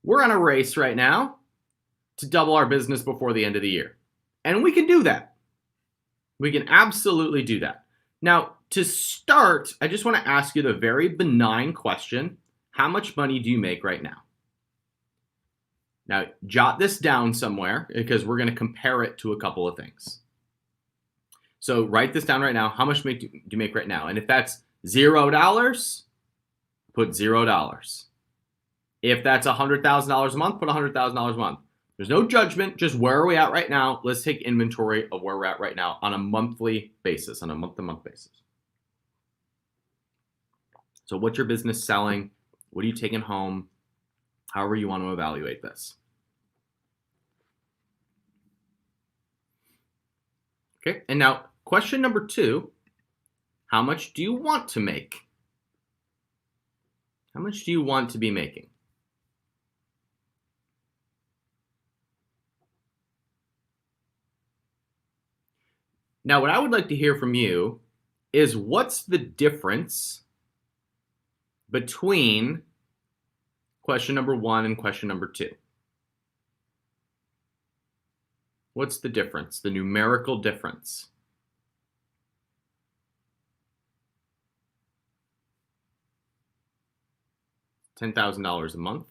We're on a race right now to double our business before the end of the year. And we can do that. We can absolutely do that. Now, to start, I just want to ask you the very benign question. How much money do you make right now? Now, jot this down somewhere because we're going to compare it to a couple of things. So write this down right now. How much do you make right now? And if that's $0, put $0. If that's $100,000 a month, put $100,000 a month. There's no judgment, just where are we at right now? Let's take inventory of where we're at right now on a monthly basis, on a month-to-month basis. So what's your business selling? What are you taking home? However you want to evaluate this. Okay, and now question number 2, how much do you want to make? How much do you want to be making? Now, what I would like to hear from you is what's the difference between question number 1 and question number 2? What's the difference, the numerical difference? $10,000 a month.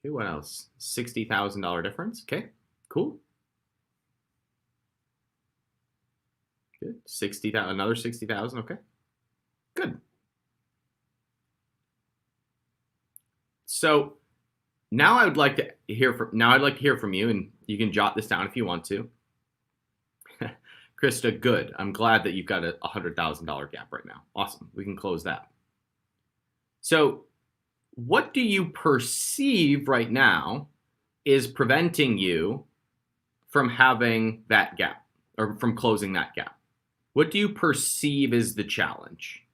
Okay, what else? $60,000 difference. Okay, cool. Good. 60,000, another 60,000. Okay, good. So now I'd like to hear from you, and you can jot this down if you want to. Krista, good. I'm glad that you've got a $100,000 gap right now. Awesome. We can close that. So what do you perceive right now is preventing you from having that gap or from closing that gap? What do you perceive is the challenge?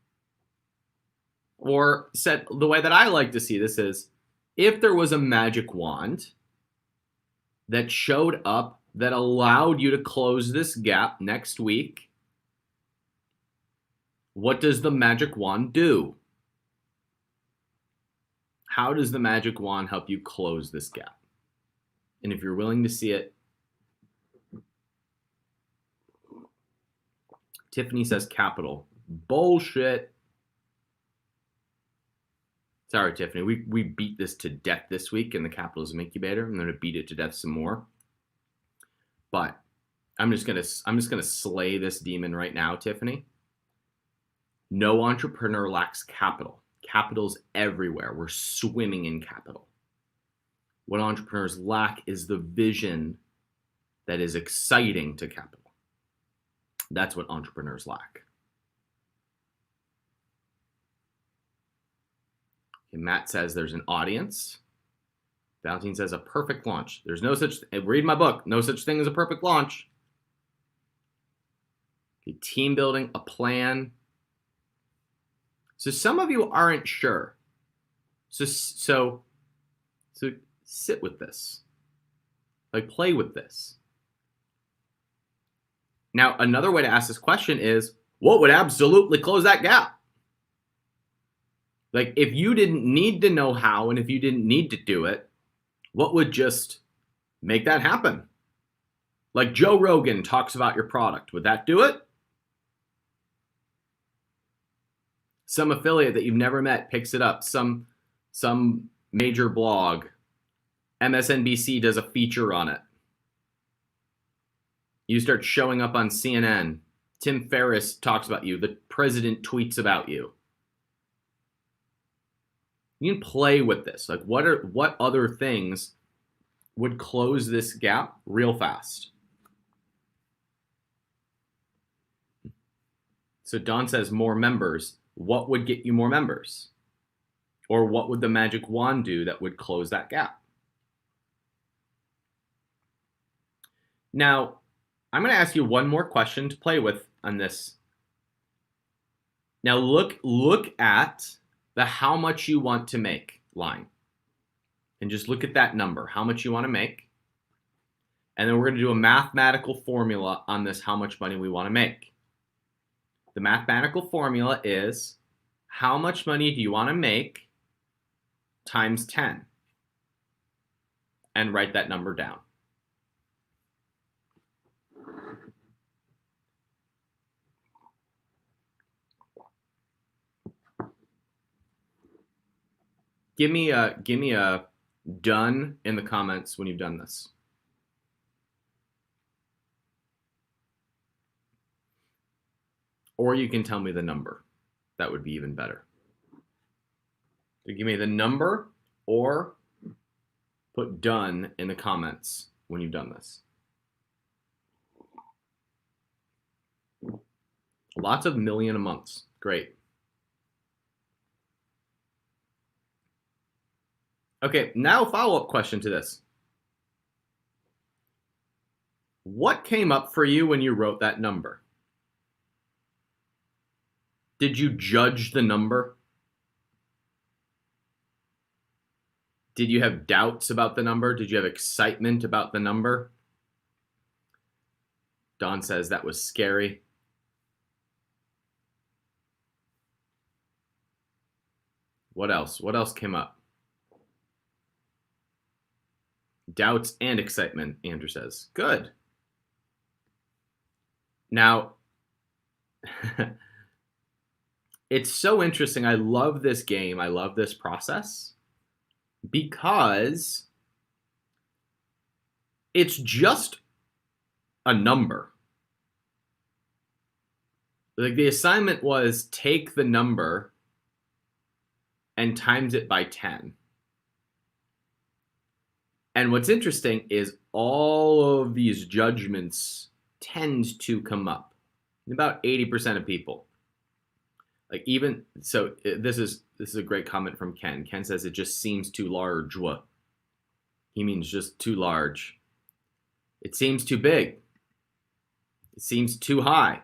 Or said the way that I like to see this is, if there was a magic wand that showed up that allowed you to close this gap next week, what does the magic wand do? How does the magic wand help you close this gap? And if you're willing to see it, Tiffany says capital. Bullshit. Sorry, Tiffany. We beat this to death this week in the Capitalism Incubator. I'm going to beat it to death some more. But I'm just gonna slay this demon right now, Tiffany. No entrepreneur lacks capital. Capital's everywhere. We're swimming in capital. What entrepreneurs lack is the vision that is exciting to capital. That's what entrepreneurs lack. And Matt says there's an audience. Valentine says a perfect launch. There's no such, read my book, no such thing as a perfect launch. Okay, team building, a plan. So some of you aren't sure. So sit with this. Like, play with this. Now, another way to ask this question is, what would absolutely close that gap? Like, if you didn't need to know how, and if you didn't need to do it, what would just make that happen? Like Joe Rogan talks about your product. Would that do it? Some affiliate that you've never met picks it up. Some major blog. MSNBC does a feature on it. You start showing up on CNN. Tim Ferriss talks about you. The president tweets about you. You can play with this. Like, what other things would close this gap real fast? So Don says more members. What would get you more members? Or what would the magic wand do that would close that gap? Now, I'm going to ask you one more question to play with on this. Now look at the how much you want to make line. And just look at that number, how much you want to make. And then we're going to do a mathematical formula on this, how much money we want to make. The mathematical formula is, how much money do you want to make times 10 and write that number down. Give me a done in the comments when you've done this. Or you can tell me the number. That would be even better. So give me the number or put done in the comments when you've done this. Lots of million a months. Great. Okay, now follow-up question to this. What came up for you when you wrote that number? Did you judge the number? Did you have doubts about the number? Did you have excitement about the number? Don says that was scary. What else? What else came up? Doubts and excitement, Andrew says. Good. Now, it's so interesting. I love this game. I love this process because it's just a number. Like the assignment was take the number and times it by 10. And what's interesting is all of these judgments tend to come up. About 80% of people. Like even so, this is a great comment from Ken. Ken says it just seems too large. What? He means just too large. It seems too big. It seems too high.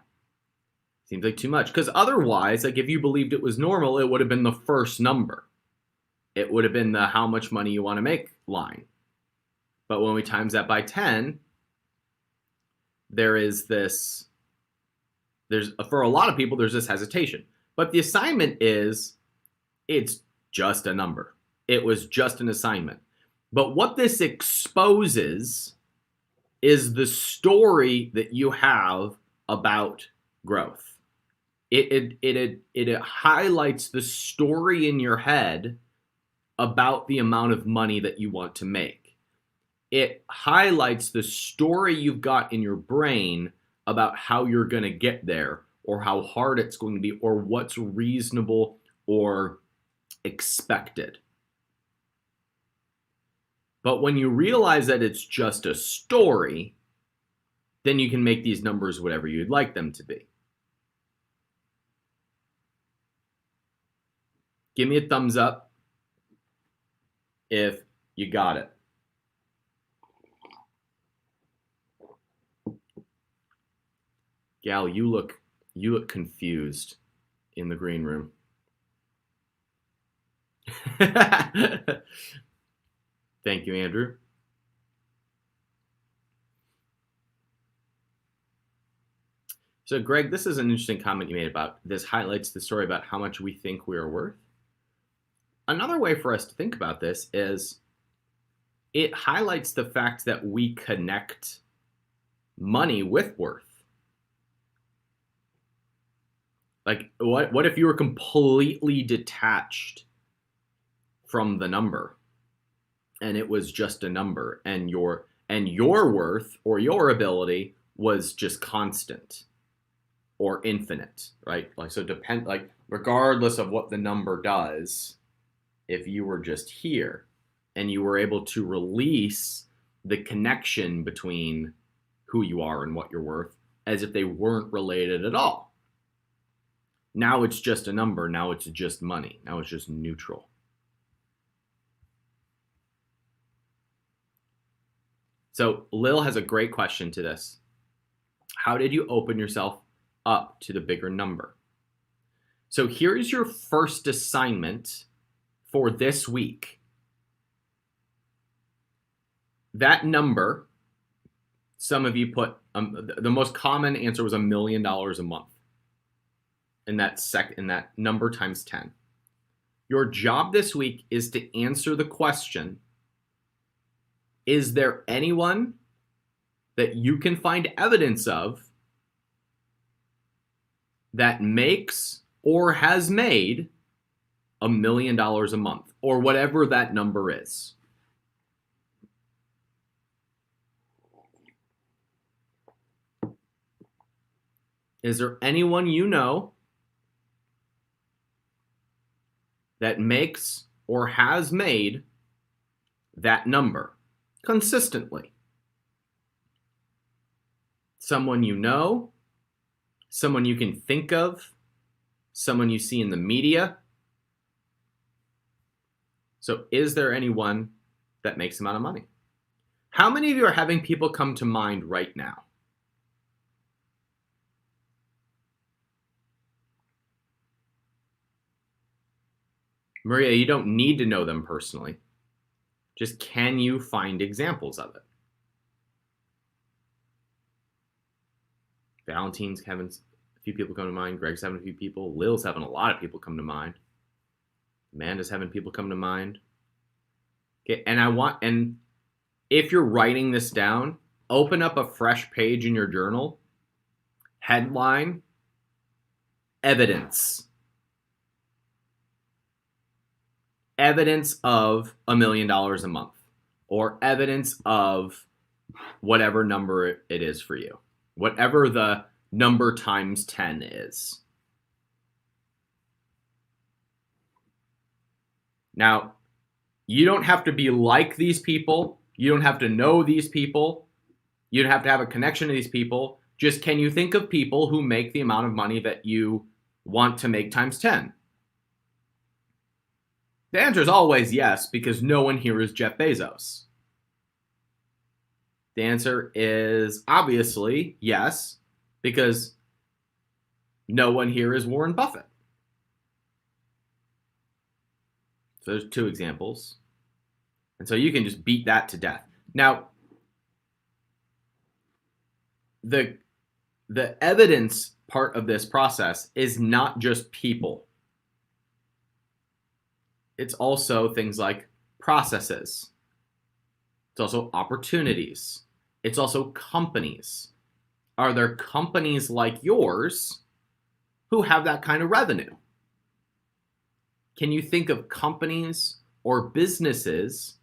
Seems like too much. Because otherwise, like if you believed it was normal, it would have been the first number. It would have been the how much money you want to make line. But when we times that by 10, there's for a lot of people, there's this hesitation. But the assignment is, it's just a number. It was just an assignment. But what this exposes is the story that you have about growth. It highlights the story in your head about the amount of money that you want to make. It highlights the story you've got in your brain about how you're going to get there, or how hard it's going to be, or what's reasonable or expected. But when you realize that it's just a story, then you can make these numbers whatever you'd like them to be. Give me a thumbs up if you got it. Gal, you look confused in the green room. Thank you, Andrew. So, Greg, this is an interesting comment you made about this highlights the story about how much we think we are worth. Another way for us to think about this is it highlights the fact that we connect money with worth. Like, what if you were completely detached from the number and it was just a number, and your worth or your ability was just constant or infinite, right? Like, so regardless of what the number does, if you were just here and you were able to release the connection between who you are and what you're worth as if they weren't related at all. Now it's just a number. Now it's just money. Now it's just neutral. So Lil has a great question to this. How did you open yourself up to the bigger number? So here's your first assignment for this week. That number, some of you put, the most common answer was $1 million a month. In that number times 10. Your job this week is to answer the question, is there anyone that you can find evidence of that makes or has made $1 million a month, or whatever that number is? Is there anyone you know that makes or has made that number consistently? Someone you know, someone you can think of, someone you see in the media. So is there anyone that makes the amount of money? How many of you are having people come to mind right now? Maria, you don't need to know them personally. Just can you find examples of it? Valentine's having a few people come to mind. Greg's having a few people. Lil's having a lot of people come to mind. Amanda's having people come to mind. Okay, and if you're writing this down, open up a fresh page in your journal. Headline, evidence. Evidence of $1 million a month, or evidence of whatever number it is for you, whatever the number times 10 is. Now, you don't have to be like these people. You don't have to know these people. You don't have to have a connection to these people. Just, can you think of people who make the amount of money that you want to make times 10? The answer is always yes, because no one here is Jeff Bezos. The answer is obviously yes, because no one here is Warren Buffett. So there's two examples. And so you can just beat that to death. Now, the evidence part of this process is not just people. It's also things like processes. It's also opportunities. It's also companies. Are there companies like yours who have that kind of revenue? Can you think of companies or businesses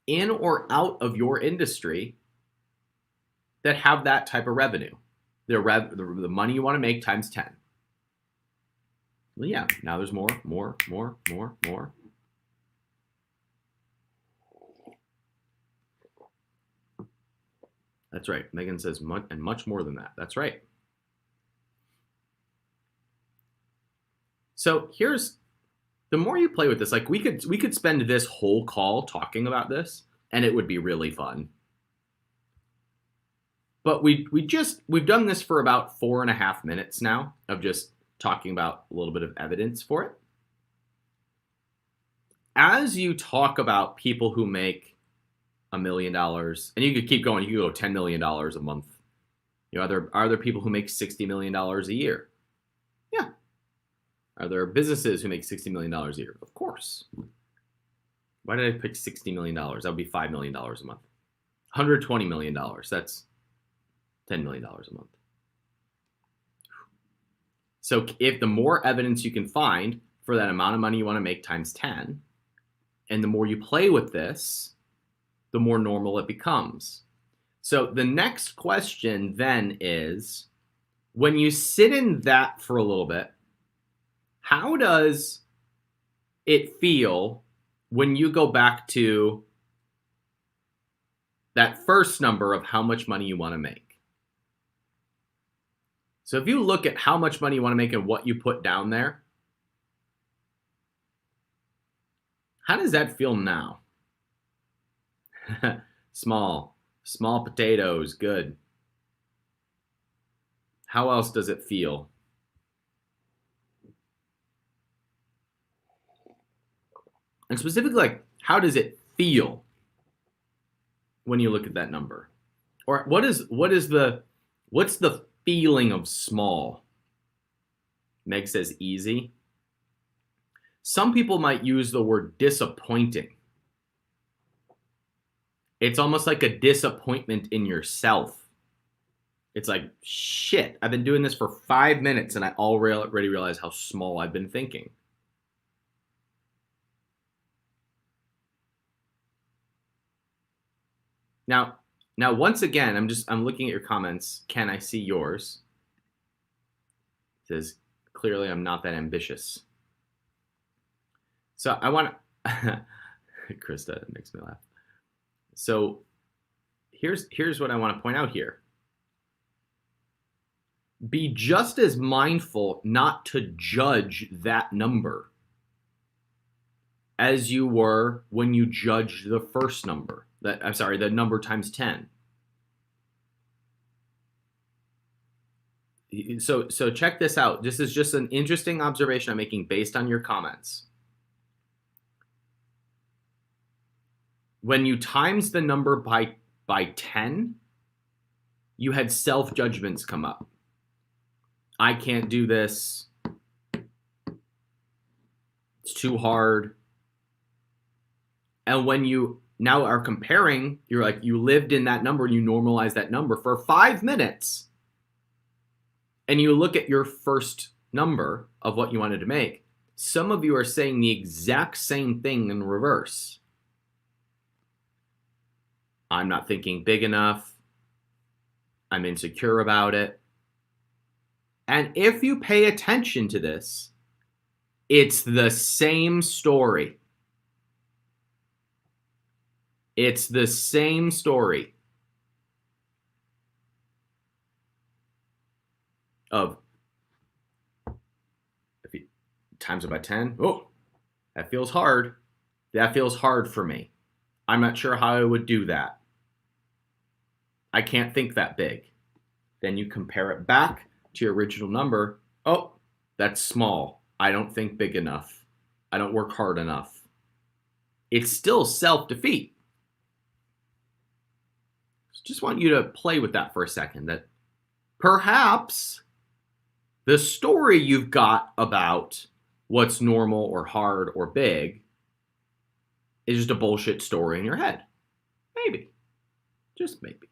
in or out of your industry that have that type of revenue? The money you want to make times 10. Well, yeah, now there's more. That's right. Megan says much more than that. That's right. So here's, the more you play with this, like we could spend this whole call talking about this, and it would be really fun. But we've done this for about 4.5 minutes now of just talking about a little bit of evidence for it. As you talk about people who make $1 million, and you could keep going, you could go $10 million a month. You know, are there people who make $60 million a year? Yeah. Are there businesses who make $60 million a year? Of course. Why did I pick $60 million? That would be $5 million a month. $120 million. That's $10 million a month. So if the more evidence you can find for that amount of money you want to make times 10, and the more you play with this, the more normal it becomes. So the next question then is, when you sit in that for a little bit, how does it feel when you go back to that first number of how much money you want to make? So if you look at how much money you want to make and what you put down there, how does that feel now? Small potatoes, good. How else does it feel? And specifically, like, how does it feel when you look at that number? Or what's the feeling of small? Meg says easy. Some people might use the word disappointing. It's almost like a disappointment in yourself. It's like, shit, I've been doing this for 5 minutes and I already realize how small I've been thinking. Now, once again, I'm looking at your comments. Can I see yours? It says, clearly I'm not that ambitious. So I want to, Krista, it makes me laugh. So here's what I want to point out here. Be just as mindful not to judge that number as you were when you judged the first number. The number times 10. So check this out. This is just an interesting observation I'm making based on your comments. When you times the number by 10, you had self-judgments come up. I can't do this. It's too hard. And when you now are comparing, you're like, you lived in that number and you normalize that number for 5 minutes. And you look at your first number of what you wanted to make. Some of you are saying the exact same thing in reverse. I'm not thinking big enough. I'm insecure about it. And if you pay attention to this, it's the same story. It's the same story of, if you times it by 10, oh, that feels hard. That feels hard for me. I'm not sure how I would do that. I can't think that big. Then you compare it back to your original number. Oh, that's small. I don't think big enough. I don't work hard enough. It's still self-defeat. Just want you to play with that for a second. That perhaps the story you've got about what's normal or hard or big is just a bullshit story in your head. Maybe. Just maybe.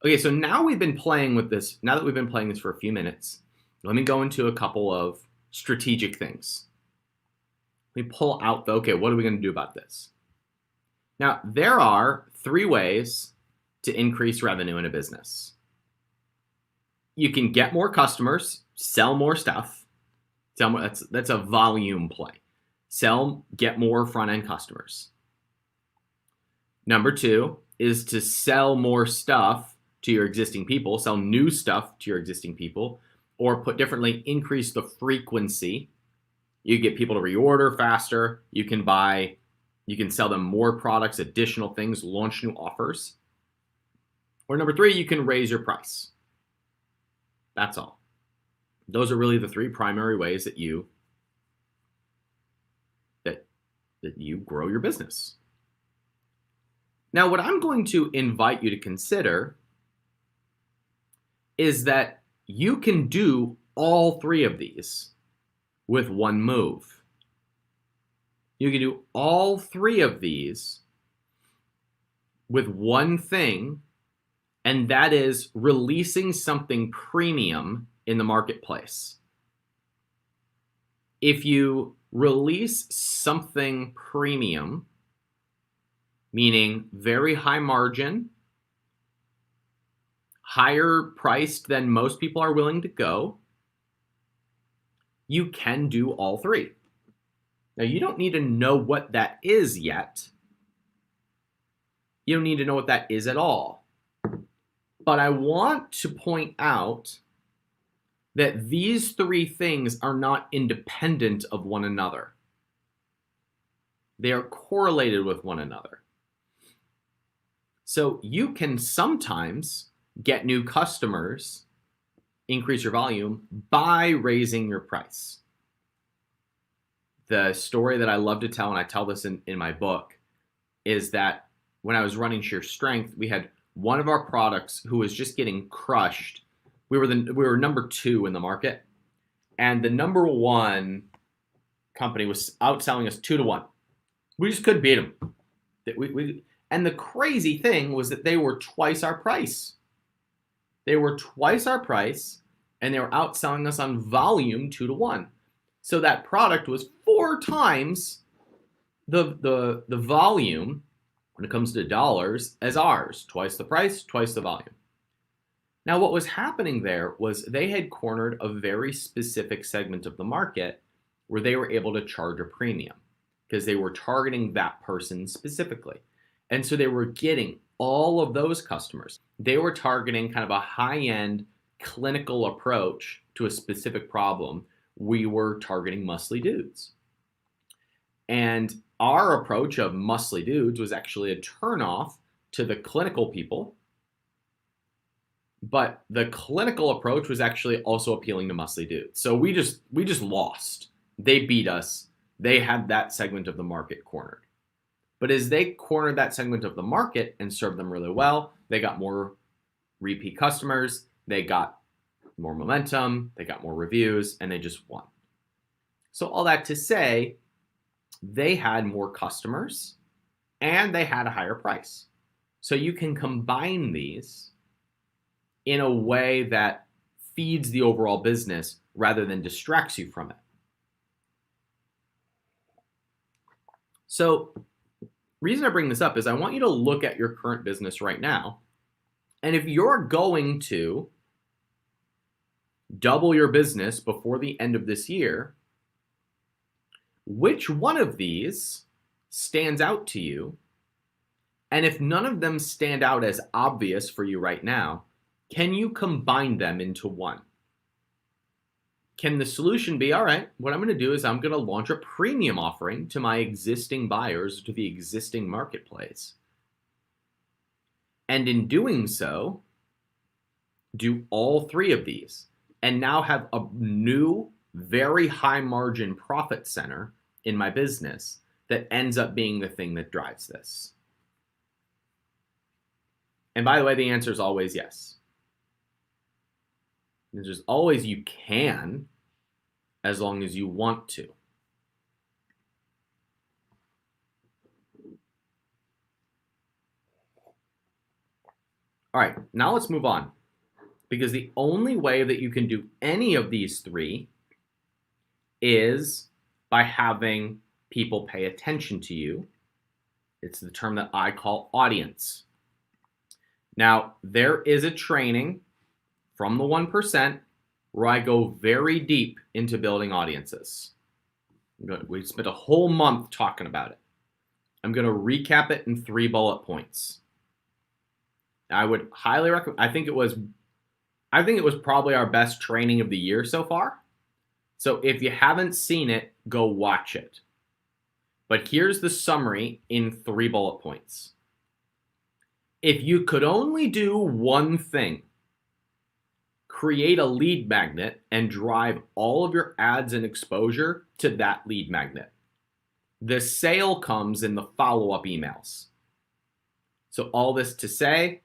Okay, so now we've been playing with this. Now that we've been playing this for a few minutes, let me go into a couple of strategic things. Let me pull out okay, what are we going to do about this? Now, there are 3 ways to increase revenue in a business. You can get more customers, sell more stuff. That's a volume play. Get more front-end customers. Number 2 is to sell more stuff to your existing people, sell new stuff to your existing people, or put differently, increase the frequency. You get people to reorder faster. You can sell them more products, additional things, launch new offers. Or number 3, you can raise your price. That's all. Those are really the 3 primary ways that you grow your business. Now, what I'm going to invite you to consider is that you can do all 3 of these with one move. You can do all 3 of these with one thing, and that is releasing something premium in the marketplace. If you release something premium, meaning very high margin, higher priced than most people are willing to go, you can do all 3. Now, you don't need to know what that is yet. You don't need to know what that is at all. But I want to point out that these 3 things are not independent of one another. They are correlated with one another. So you can sometimes get new customers, increase your volume by raising your price. The story that I love to tell, and I tell this in my book, is that when I was running Sheer Strength, we had one of our products who was just getting crushed. We were number 2 in the market, and the number one company was outselling us 2-1. We just couldn't beat them. And the crazy thing was that they were twice our price. They were twice our price, and they were outselling us on volume 2-1. So that product was 4 times the volume when it comes to dollars as ours. Twice the price, twice the volume. Now, what was happening there was they had cornered a very specific segment of the market where they were able to charge a premium because they were targeting that person specifically. And so they were getting all of those customers. They were targeting kind of a high-end clinical approach to a specific problem. We were targeting muscly dudes. And our approach of muscly dudes was actually a turnoff to the clinical people. But the clinical approach was actually also appealing to muscly dudes. So we just lost. They beat us. They had that segment of the market cornered. But as they cornered that segment of the market and served them really well, they got more repeat customers, they got more momentum, they got more reviews, and they just won. So all that to say, they had more customers and they had a higher price. So you can combine these in a way that feeds the overall business rather than distracts you from it. So the reason I bring this up is I want you to look at your current business right now. And if you're going to double your business before the end of this year, which one of these stands out to you? And if none of them stand out as obvious for you right now, can you combine them into one? Can the solution be, all right, what I'm going to do is I'm going to launch a premium offering to my existing buyers, to the existing marketplace. And in doing so, do all 3 of these and now have a new, very high margin profit center in my business that ends up being the thing that drives this. And by the way, the answer is always yes. There's always you can, as long as you want to. All right, now let's move on. Because the only way that you can do any of these 3 is by having people pay attention to you. It's the term that I call audience. Now, there is a training from the 1% where I go very deep into building audiences. We spent a whole month talking about it. I'm going to recap it in 3 bullet points. I would highly recommend. I think it was probably our best training of the year so far. So if you haven't seen it, go watch it. But here's the summary in 3 bullet points. If you could only do one thing, create a lead magnet and drive all of your ads and exposure to that lead magnet. The sale comes in the follow-up emails. So all this to say,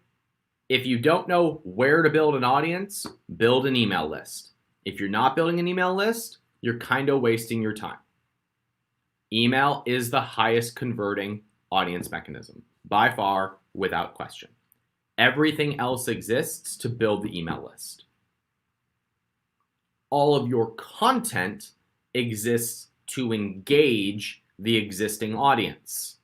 if you don't know where to build an audience, build an email list. If you're not building an email list, you're kind of wasting your time. Email is the highest converting audience mechanism, by far, without question. Everything else exists to build the email list. All of your content exists to engage the existing audience.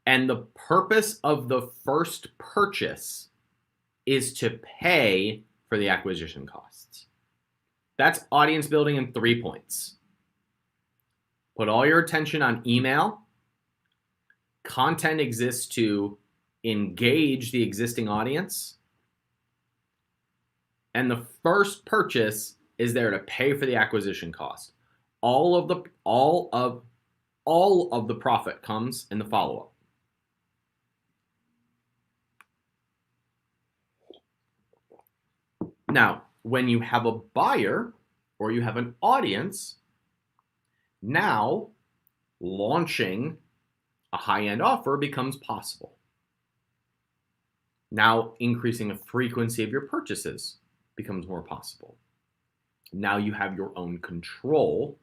And the purpose of the first purchase is to pay for the acquisition costs. That's audience building in 3 points. Put all your attention on email. Content exists to engage the existing audience. And the first purchase is there to pay for the acquisition cost. All of the profit comes in the follow-up. Now, when you have a buyer or you have an audience, now launching a high-end offer becomes possible. Now increasing the frequency of your purchases becomes more possible. Now you have your own control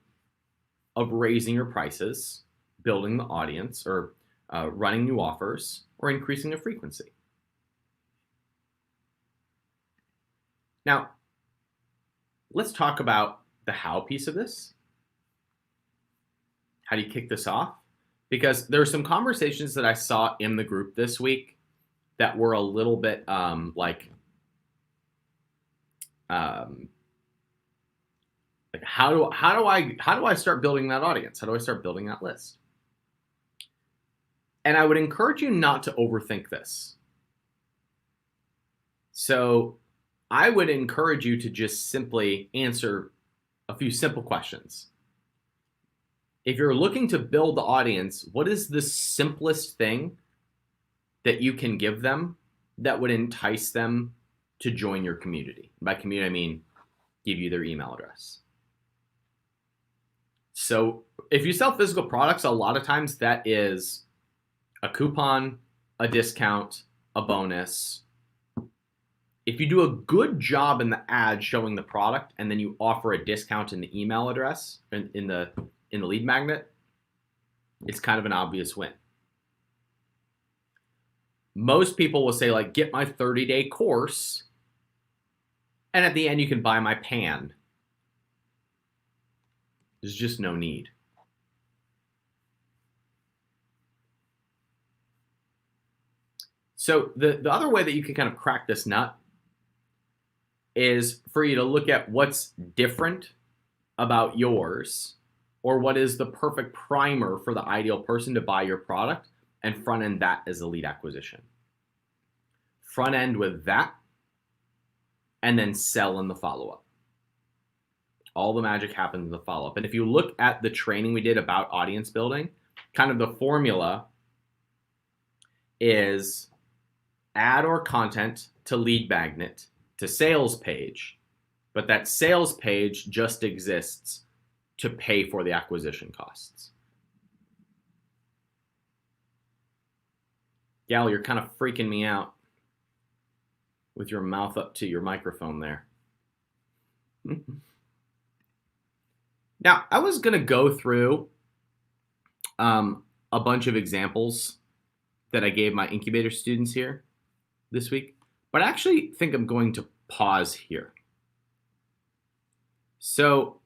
of raising your prices, building the audience, or running new offers, or increasing the frequency. Now, let's talk about the how piece of this. How do you kick this off? Because there are some conversations that I saw in the group this week that were a little bit like how do I start building that audience? How do I start building that list? And I would encourage you not to overthink this. So I would encourage you to just simply answer a few simple questions. If you're looking to build the audience, what is the simplest thing that you can give them that would entice them to join your community? By community, I mean give you their email address. So if you sell physical products, a lot of times that is a coupon, a discount, a bonus. If you do a good job in the ad showing the product and then you offer a discount in the email address in the lead magnet, it's kind of an obvious win. Most people will say, like, get my 30-day course, and at the end you can buy my pan. There's just no need. So the other way that you can kind of crack this nut is for you to look at what's different about yours, or what is the perfect primer for the ideal person to buy your product, and front end that as a lead acquisition. Front end with that, and then sell in the follow-up. All the magic happens in the follow-up. And if you look at the training we did about audience building, kind of the formula is add or content to lead magnet to sales page, but that sales page just exists to pay for the acquisition costs. Gal, you're kind of freaking me out with your mouth up to your microphone there. Now, I was going to go through a bunch of examples that I gave my incubator students here this week, but I actually think I'm going to pause here. So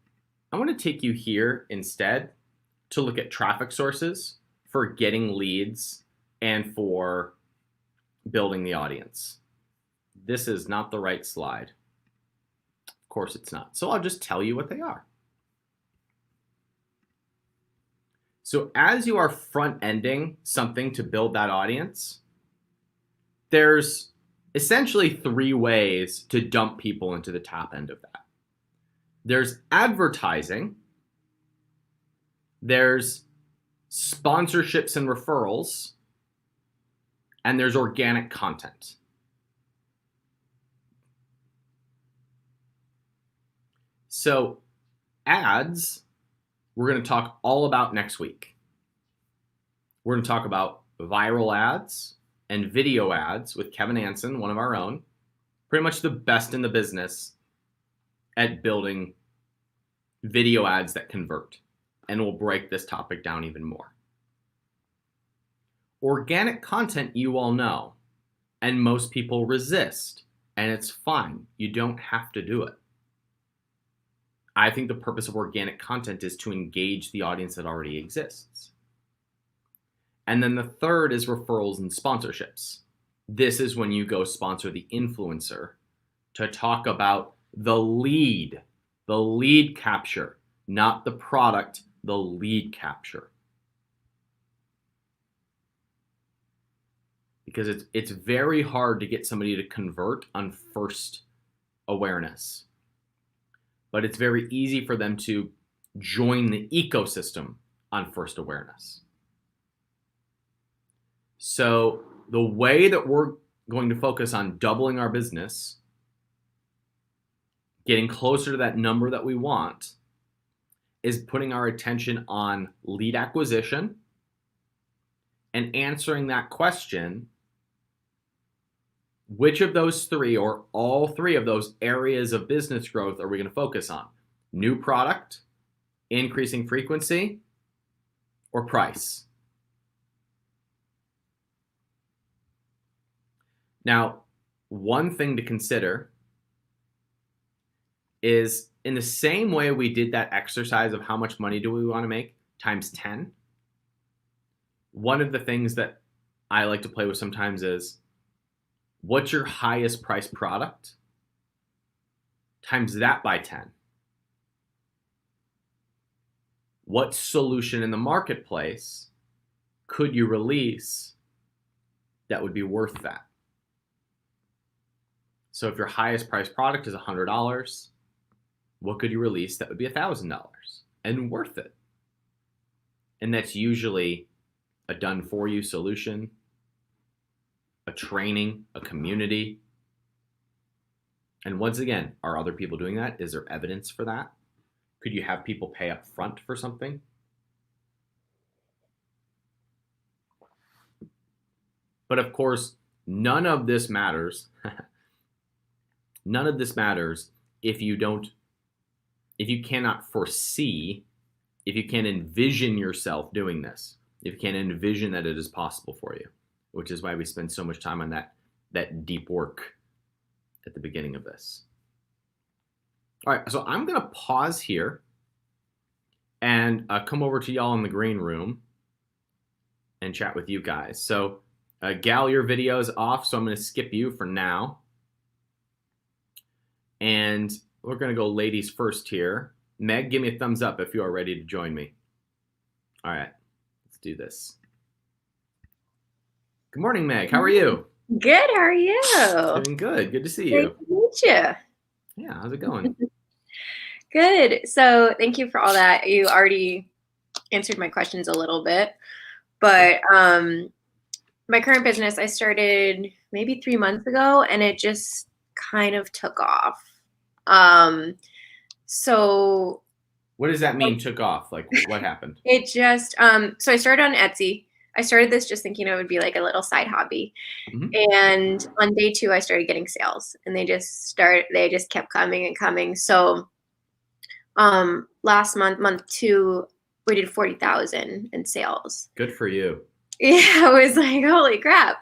I want to take you here instead to look at traffic sources for getting leads and for building the audience. This is not the right slide. Of course it's not. So I'll just tell you what they are. So as you are front-ending something to build that audience, there's essentially 3 ways to dump people into the top end of that. There's advertising, there's sponsorships and referrals, and there's organic content. So ads, we're going to talk all about next week. We're going to talk about viral ads and video ads with Kevin Anson, one of our own, pretty much the best in the business at building video ads that convert. And we'll break this topic down even more. Organic content, you all know, and most people resist, and it's fine. You don't have to do it. I think the purpose of organic content is to engage the audience that already exists. And then the third is referrals and sponsorships. This is when you go sponsor the influencer to talk about the lead capture, not the product, the lead capture. Because it's very hard to get somebody to convert on first awareness. But it's very easy for them to join the ecosystem on first awareness. So the way that we're going to focus on doubling our business, getting closer to that number that we want, is putting our attention on lead acquisition and answering that question which of those three or all three of those areas of business growth are we going to focus on? New product, increasing frequency, or price? Now, one thing to consider is in the same way we did that exercise of how much money do we want to make times 10, one of the things that I like to play with sometimes is what's your highest price product times that by 10. What solution in the marketplace could you release that would be worth that? So if your highest price product is $100, what could you release that would be $1,000 and worth it? And that's usually a done-for-you solution, a training, a community. And once again, are other people doing that? Is there evidence for that? Could you have people pay up front for something? But of course, none of this matters. None of this matters if you cannot foresee, if you can't envision yourself doing this, if you can't envision that it is possible for you, which is why we spend so much time on that deep work at the beginning of this. All right, so I'm going to pause here and come over to y'all in the green room and chat with you guys. So, Gal, your video is off, so I'm going to skip you for now. And we're going to go ladies first here. Meg, give me a thumbs up if you are ready to join me. All right, let's do this. Good morning, Meg. How are you? Good. How are you? Doing good. Good to see you. Great to meet you. Yeah, how's it going? Good. So thank you for all that. You already answered my questions a little bit, but my current business I started maybe 3 months ago, and it just kind of took off. So what does that mean, took off? Like, what happened? It just so I started on Etsy. I started this just thinking it would be like a little side hobby. Mm-hmm. And on day 2, I started getting sales, and they just kept coming and coming. So last month 2, we did 40,000 in sales. Good for you. Yeah, I was like, holy crap.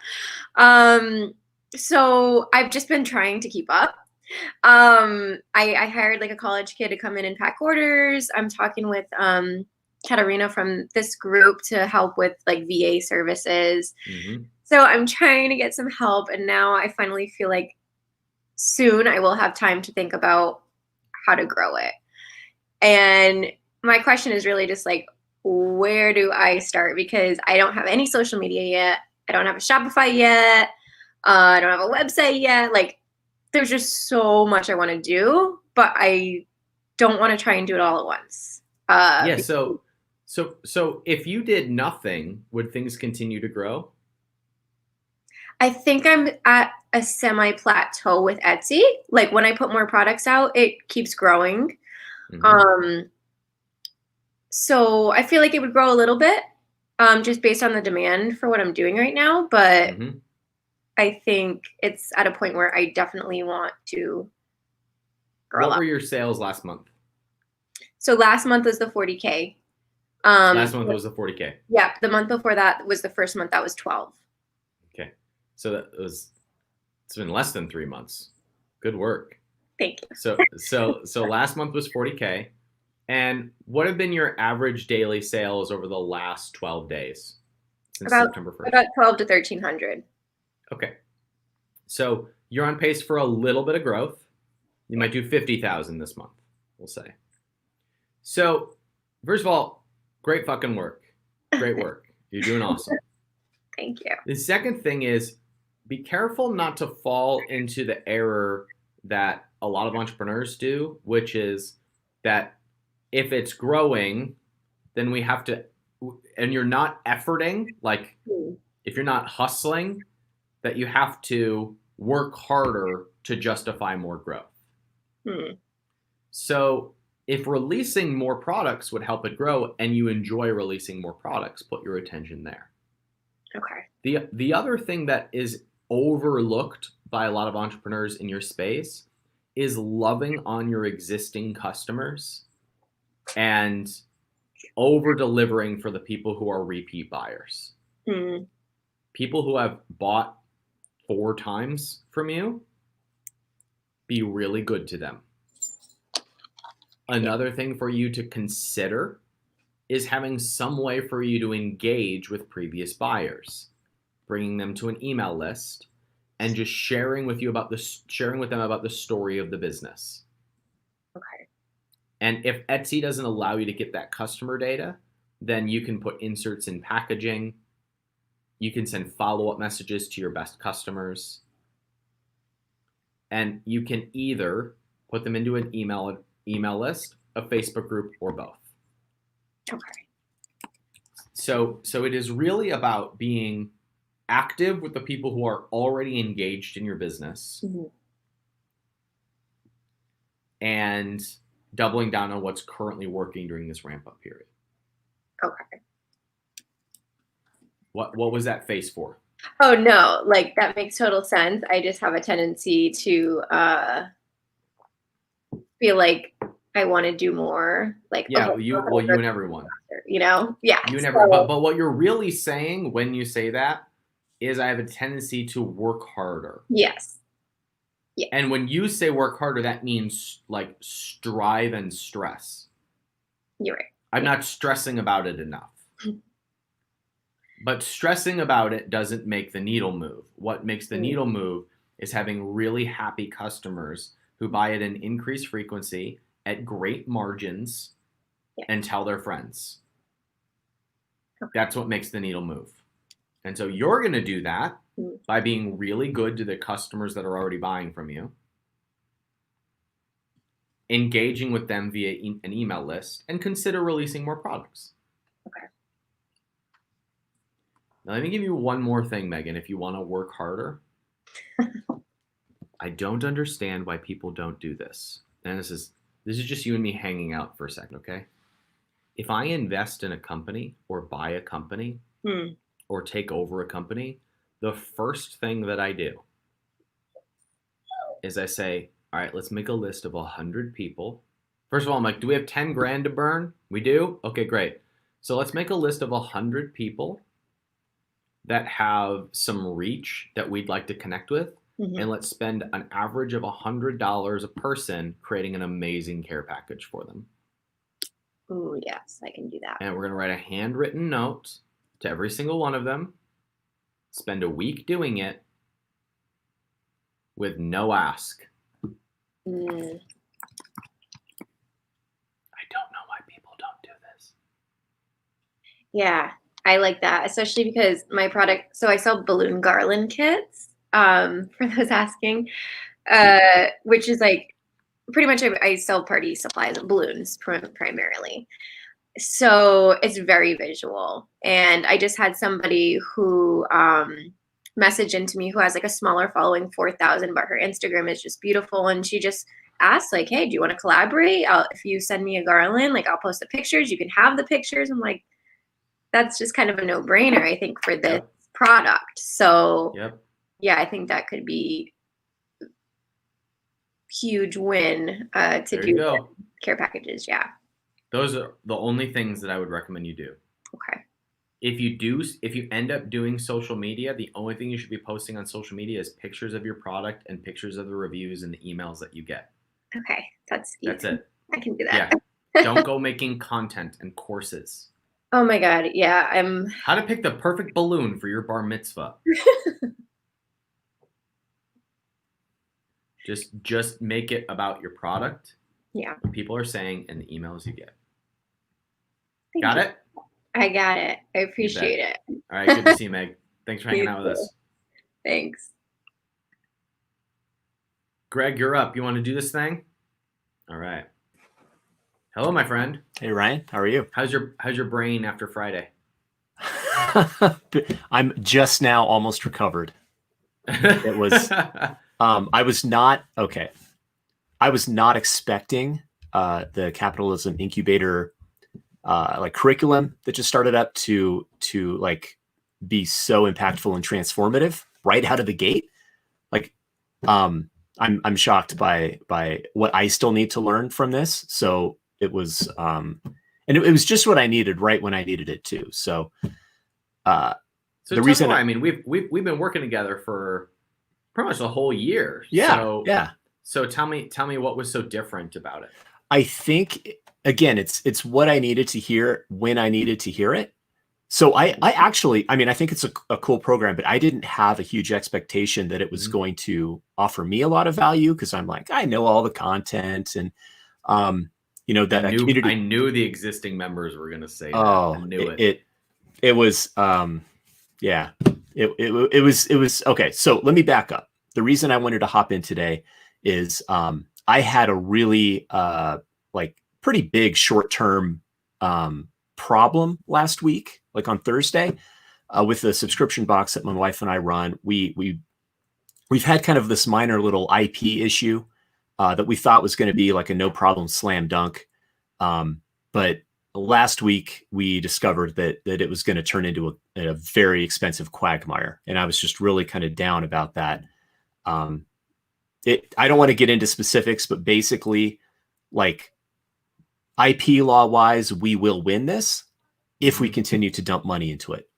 So I've just been trying to keep up. I hired like a college kid to come in and pack orders. I'm talking with Katarina from this group to help with like VA services. Mm-hmm. So I'm trying to get some help, and now I finally feel like soon I will have time to think about how to grow it. And my question is really just like, where do I start? Because I don't have any social media yet. I don't have a Shopify yet. I don't have a website yet. Like, there's just so much I want to do, but I don't want to try and do it all at once. Yeah. So if you did nothing, would things continue to grow? I think I'm at a semi-plateau with Etsy. Like, when I put more products out, it keeps growing. Mm-hmm. So I feel like it would grow a little bit, just based on the demand for what I'm doing right now. But mm-hmm. I think it's at a point where I definitely want to grow up. What were your sales last month? So last month was the 40K. Last month was the 40K. Yeah, the month before that was the first month. That was 12. Okay, so it's been less than 3 months. Good work. Thank you. So last month was 40K. And what have been your average daily sales over the last 12 days since September 1st? About 12 to 1,300. Okay. So you're on pace for a little bit of growth. You might do 50,000 this month, we'll say. So first of all, great fucking work. Great work. You're doing awesome. Thank you. The second thing is, be careful not to fall into the error that a lot of entrepreneurs do, which is that if it's growing, then we have to, and you're not efforting, like if you're not hustling, that you have to work harder to justify more growth. So if releasing more products would help it grow and you enjoy releasing more products, put your attention there. Okay. The other thing that is overlooked by a lot of entrepreneurs in your space is loving on your existing customers and over delivering for the people who are repeat buyers. Mm. People who have bought 4 times from you, be really good to them. Another thing for you to consider is having some way for you to engage with previous buyers, bringing them to an email list and just sharing with them about the story of the business. Okay. And if Etsy doesn't allow you to get that customer data, then you can put inserts in packaging. You can send follow-up messages to your best customers. And you can either put them into an email list, a Facebook group, or both. Okay. So it is really about being active with the people who are already engaged in your business, Mm-hmm. and doubling down on what's currently working during this ramp up period. Okay. What was that face for? Oh no, like that makes total sense. I just have a tendency to feel like I want to do more. Like Yeah, you and everyone. Yeah. You and everyone. But what you're really saying when you say that is I have a tendency to work harder. Yes. Yeah. And when you say work harder, that means like strive and stress. You're right. I'm not stressing about it enough. But stressing about it doesn't make the needle move. What makes the needle move is having really happy customers who buy at an increased frequency at great margins and tell their friends. Okay. That's what makes the needle move. And so you're going to do that by being really good to the customers that are already buying from you, engaging with them via an email list, and consider releasing more products. Okay. Now, let me give you one more thing, Megan, if you want to work harder. I don't understand why people don't do this. And this is just you and me hanging out for a second, okay? If I invest in a company or buy a company or take over a company, the first thing that I do is I say, all right, let's make a list of 100 people. First of all, I'm like, do we have 10 grand to burn? We do? Okay, great. So let's make a list of 100 people that have some reach that we'd like to connect with. And let's spend an average of $100 a person creating an amazing care package for them. Oh, yes, I can do that. And we're going to write a handwritten note to every single one of them, spend a week doing it with no ask. I don't know why people don't do this. Yeah, I like that, especially because my product, so I sell balloon garland kits, for those asking, which is like pretty much I sell party supplies, balloons primarily. So it's very visual. And I just had somebody who messaged into me who has like a smaller following, 4,000, but her Instagram is just beautiful. And she just asked like, hey, do you want to collaborate? If you send me a garland, like I'll post the pictures. You can have the pictures. I'm like, that's just kind of a no-brainer, I think, for this product. So yeah, I think that could be huge win to do care packages. Yeah. Those are the only things that I would recommend you do. Okay. If you end up doing social media, the only thing you should be posting on social media is pictures of your product and pictures of the reviews and the emails that you get. Okay. That's easy. That's it. I can do that. Yeah. Don't go making content and courses. Oh my God. Yeah. How to pick the perfect balloon for your bar mitzvah. Just make it about your product. Yeah. What people are saying and the emails you get. Got it? I got it. I appreciate it. All right. Good to see you, Meg. Thanks for hanging out with us. Thanks. Greg, you're up. You want to do this thing? All right. Hello, my friend. Hey, Ryan. How are you? How's your brain after Friday? I'm just now almost recovered. It was I was not expecting the Capitalism incubator like curriculum that just started up to like be so impactful and transformative right out of the gate. Like I'm shocked by what I still need to learn from this. So it was, and it was just what I needed right when I needed it too. So, So the tell me reason, why. I mean, we've been working together for pretty much the whole year. yeah, yeah. So tell me what was so different about it. I think again, it's what I needed to hear when I needed to hear it. So I actually, I mean, I think it's a cool program, but I didn't have a huge expectation that it was going to offer me a lot of value because I'm like, I know all the content and, that community. I knew the existing members were going to say that. Oh, I knew it was, yeah, it was okay. So let me back up. The reason I wanted to hop in today is, I had a really, like pretty big short-term, problem last week, like on Thursday, with the subscription box that my wife and I run. We've had kind of this minor little IP issue, that we thought was going to be like a no problem slam dunk. But last week we discovered that it was going to turn into a very expensive quagmire. And I was just really kind of down about that. I don't want to get into specifics, but basically, like, IP law wise, we will win this if we continue to dump money into it.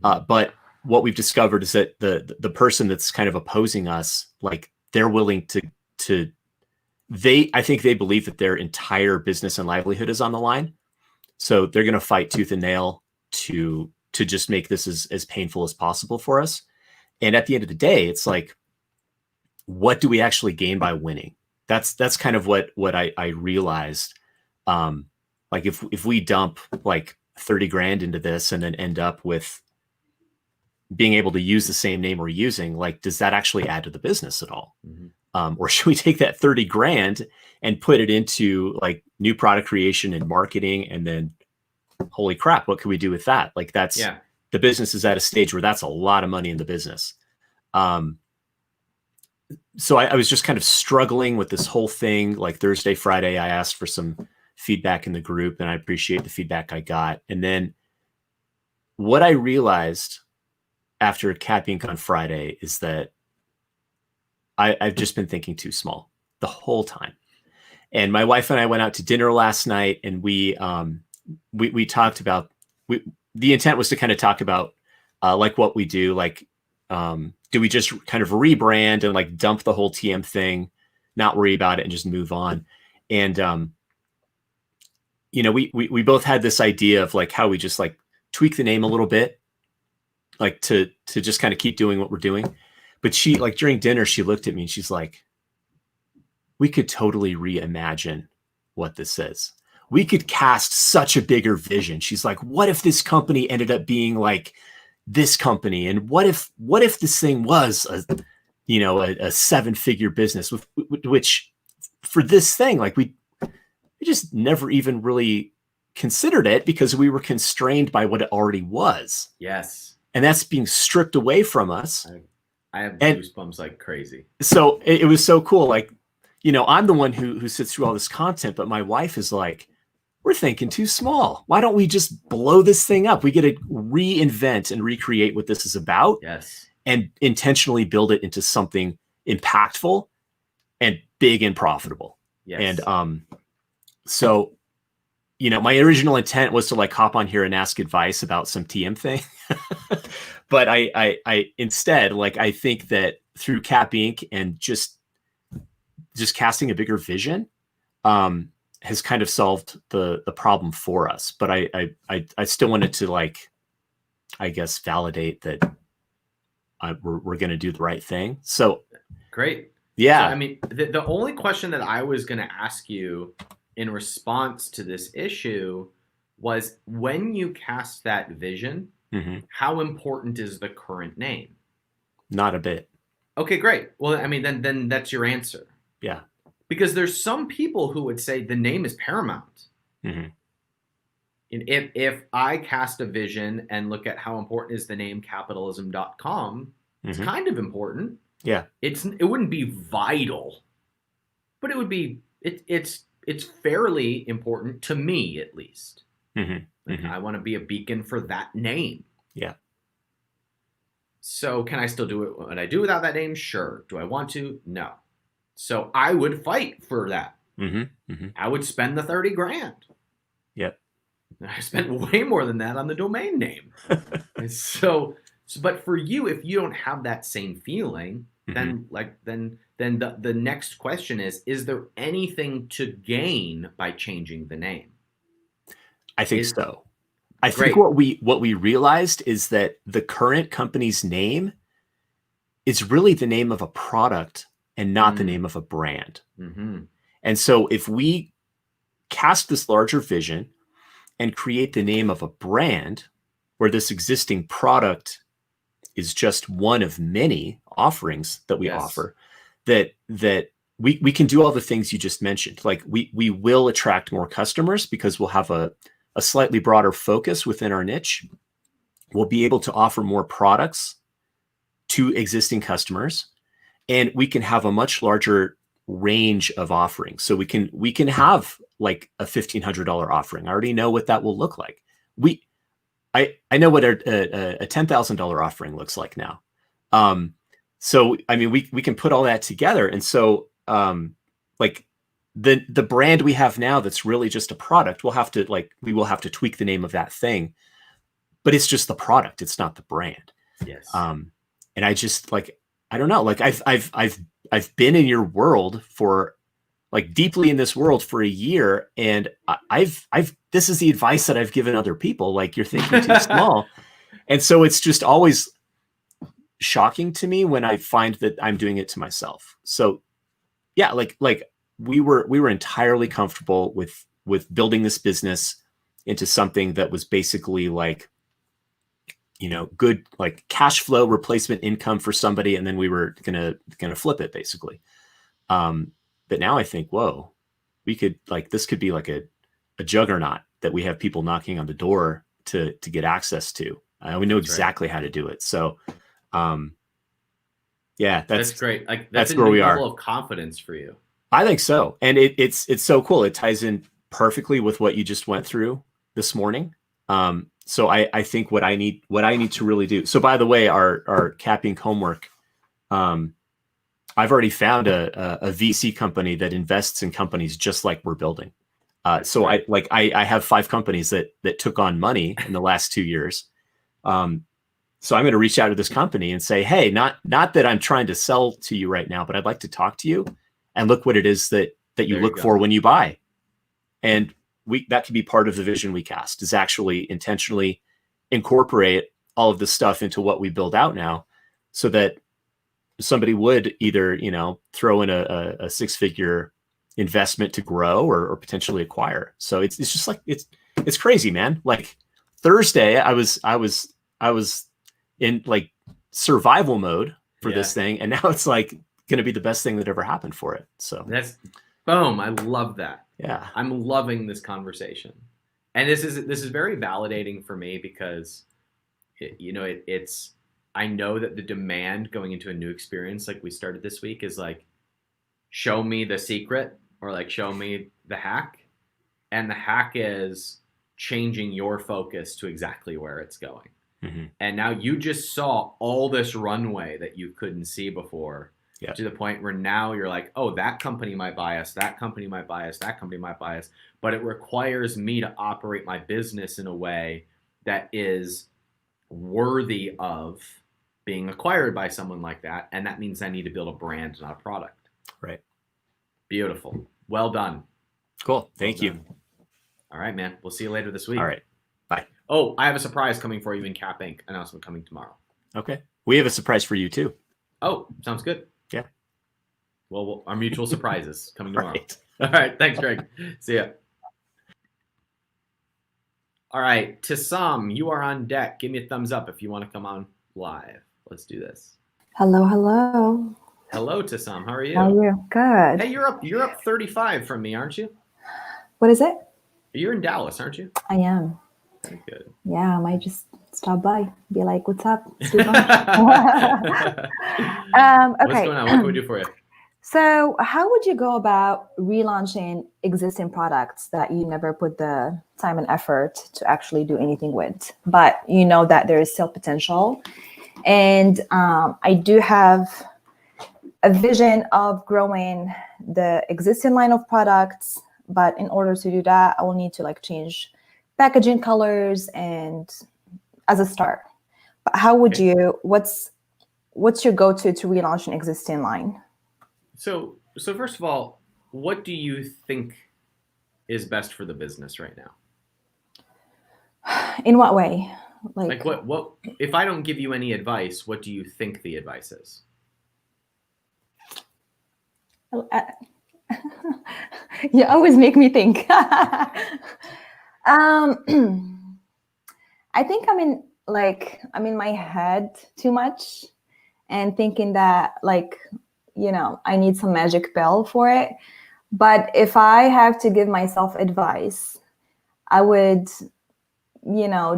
But what we've discovered is that the person that's kind of opposing us, like, they're willing to I think they believe that their entire business and livelihood is on the line. So they're going to fight tooth and nail to just make this as painful as possible for us. And at the end of the day, it's like, what do we actually gain by winning? That's kind of what I realized. Like if we dump like 30 grand into this and then end up with being able to use the same name we're using, like, does that actually add to the business at all? Or should we take that 30 grand and put it into like new product creation and marketing? And then, holy crap, what can we do with that? Like, that's, the business is at a stage where that's a lot of money in the business. So I was just kind of struggling with this whole thing. Like Thursday, Friday, I asked for some feedback in the group, and I appreciate the feedback I got. And then what I realized after Cat Inc. on Friday is that I've just been thinking too small the whole time. And my wife and I went out to dinner last night, and we talked about, the intent was to kind of talk about like what we do, like, do we just kind of rebrand and like dump the whole TM thing, not worry about it, and just move on? And we both had this idea of like how we just like tweak the name a little bit, like to just kind of keep doing what we're doing. But she, like, during dinner, she looked at me and she's like, we could totally reimagine what this is. We could cast such a bigger vision. She's like, what if this company ended up being like this company? And what if this thing was a 7-figure business, which for this thing, like, we just never even really considered it because we were constrained by what it already was. Yes. And that's being stripped away from us. I have goosebumps like crazy. So it was so cool. Like, I'm the one who sits through all this content, but my wife is like, we're thinking too small. Why don't we just blow this thing up? We get to reinvent and recreate what this is about. Yes. And intentionally build it into something impactful and big and profitable. Yes. And so, my original intent was to like hop on here and ask advice about some TM thing. But I instead, like, I think that through Cap Inc. and just casting a bigger vision, has kind of solved the problem for us. But I still wanted to, like, I guess, validate that we're going to do the right thing. So great. Yeah. So, I mean, the only question that I was going to ask you in response to this issue was, when you cast that vision, how important is the current name? Not a bit. Okay, great. Well, I mean, then that's your answer. Yeah. Because there's some people who would say the name is paramount. And if I cast a vision and look at how important is the name capitalism.com, it's kind of important. Yeah. It wouldn't be vital, but it would be, it's fairly important to me, at least. I want to be a beacon for that name. Yeah. So can I still do it when I do without that name? Sure. Do I want to? No. So I would fight for that. I would spend the 30 grand. Yep. I spent way more than that on the domain name. But for you, if you don't have that same feeling, then the next question is there anything to gain by changing the name? I think so. I think what we realized is that the current company's name is really the name of a product and not the name of a brand. And so if we cast this larger vision and create the name of a brand where this existing product is just one of many offerings that we offer, that we can do all the things you just mentioned. Like we will attract more customers because we'll have a slightly broader focus within our niche. We'll be able to offer more products to existing customers, and we can have a much larger range of offerings. So we can have like a $1,500 offering. I already know what that will look like. I know what a $10,000 offering looks like now. So I mean, we can put all that together, and so like the brand we have now that's really just a product, we will have to tweak the name of that thing, but it's just the product, it's not the brand. Yes. And I just I don't know, I've been in your world for deeply in this world for a year, and this is the advice that I've given other people, like, you're thinking too small. And so it's just always shocking to me when I find that I'm doing it to myself. So yeah, we were entirely comfortable with building this business into something that was basically good, cash flow replacement income for somebody. And then we were gonna flip it basically. But now I think, whoa, we could this could be like a juggernaut that we have people knocking on the door to get access to. We know exactly how to do it. So, yeah, that's great. That's where we are. Level of confidence for you. I think so. And it's so cool. It ties in perfectly with what you just went through this morning. So I think what I need to really do. So by the way, our capping homework, I've already found a VC company that invests in companies just like we're building. So I have 5 companies that took on money in the last 2 years. So I'm going to reach out to this company and say, hey, not that I'm trying to sell to you right now, but I'd like to talk to you and look what it is that you look for when you buy. And that could be part of the vision we cast, is actually intentionally incorporate all of this stuff into what we build out now, so that somebody would either, throw in a 6-figure investment to grow or potentially acquire. So it's just it's crazy, man. Like Thursday, I was in survival mode for this thing, and now it's going to be the best thing that ever happened for it. So that's boom. I love that. Yeah, I'm loving this conversation, and this is very validating for me because it's. I know that the demand going into a new experience like we started this week is show me the secret, or show me the hack. And the hack is changing your focus to exactly where it's going. Mm-hmm. And now you just saw all this runway that you couldn't see before, to the point where now you're like, oh, that company might buy us, that company might buy us, that company might buy us. But it requires me to operate my business in a way that is worthy of being acquired by someone like that. And that means I need to build a brand, not a product. Right. Beautiful. Well done. Cool. Thank you. All right, man. We'll see you later this week. All right. Bye. Oh, I have a surprise coming for you in Cap Inc. Announcement coming tomorrow. Okay. We have a surprise for you too. Oh, sounds good. Yeah. Well, our mutual surprises coming tomorrow. Right. All right. Thanks, Greg. See ya. All right. Tissam, you are on deck. Give me a thumbs up if you want to come on live. Let's do this. Hello, hello. Hello, Tissam. How are you? How are you? Good. Hey, you're up 35 from me, aren't you? What is it? You're in Dallas, aren't you? I am. Very good. Yeah, I might just stop by, be like, "What's up?" Okay. What's going on? What can we do for you? So, how would you go about relaunching existing products that you never put the time and effort to actually do anything with, but you know that there is still potential? And I do have a vision of growing the existing line of products, but in order to do that, I will need to like change packaging colors and as a start. But how would you, what's your go-to to relaunch an existing line? So first of all, what do you think is best for the business right now? In what way? Like what if I don't give you any advice, what do you think the advice is? You always make me think. I think I'm in my head too much and thinking that I need some magic pill for it. But if I have to give myself advice, I would,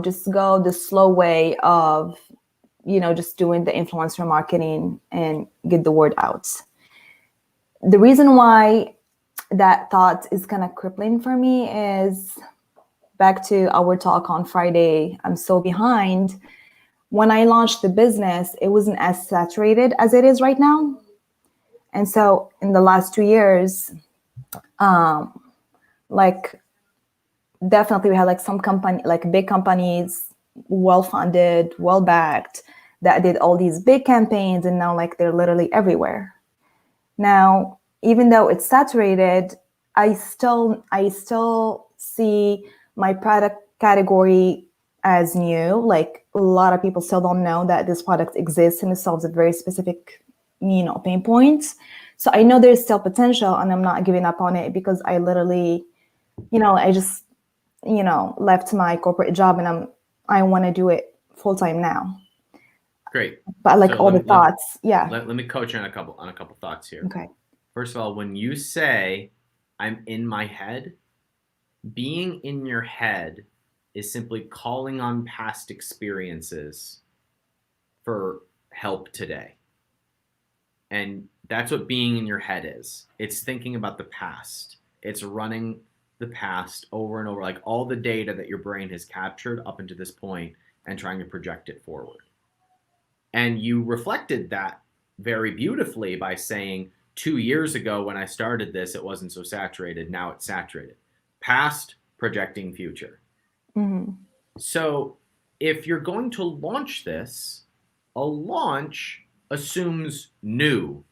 just go the slow way of, just doing the influencer marketing and get the word out. The reason why that thought is kind of crippling for me is back to our talk on Friday, I'm so behind. When I launched the business, it wasn't as saturated as it is right now. And so in the last 2 years, definitely we had some company, big companies, well-funded, well-backed, that did all these big campaigns, and now they're literally everywhere. Now, even though it's saturated, I still see my product category as new. A lot of people still don't know that this product exists and it solves a very specific, pain points. So I know there's still potential, and I'm not giving up on it because I literally, I just, left my corporate job and I want to do it full time now. Great. But all the thoughts, yeah. Let me coach you on a couple thoughts here. Okay. First of all, when you say I'm in my head, being in your head is simply calling on past experiences for help today. And that's what being in your head is. It's thinking about the past. It's running the past over and over, all the data that your brain has captured up until this point and trying to project it forward. And you reflected that very beautifully by saying 2 years ago when I started this, it wasn't so saturated. Now it's saturated. Past, projecting future. Mm-hmm. So if you're going to launch this, a launch assumes new.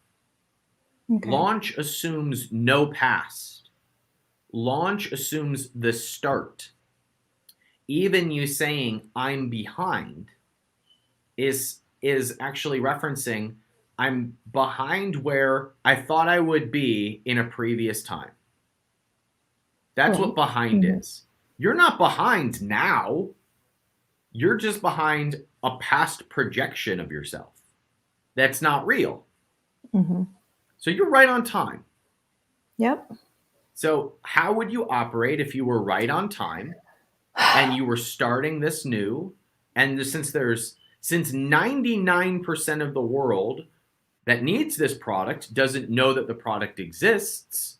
Okay. Launch assumes no past. Launch assumes the start. Even you saying I'm behind is actually referencing I'm behind where I thought I would be in a previous time. That's what behind is. You're not behind now. You're just behind a past projection of yourself that's not real. Mm-hmm. So you're right on time. Yep. So how would you operate if you were right on time and you were starting this new? And since 99% of the world that needs this product doesn't know that the product exists,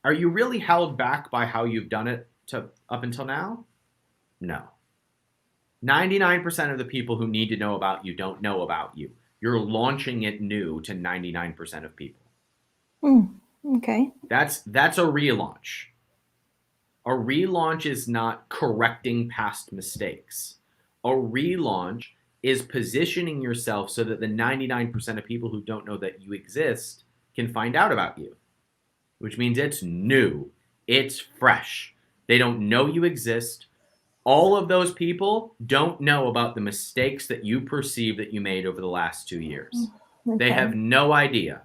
are you really held back by how you've done it up until now? No. 99% of the people who need to know about you don't know about you. You're launching it new to 99% of people. Okay. That's a relaunch. A relaunch is not correcting past mistakes. A relaunch is positioning yourself so that the 99% of people who don't know that you exist can find out about you, which means it's new, it's fresh. They don't know you exist. All of those people don't know about the mistakes that you perceive that you made over the last 2 years. Okay. They have no idea.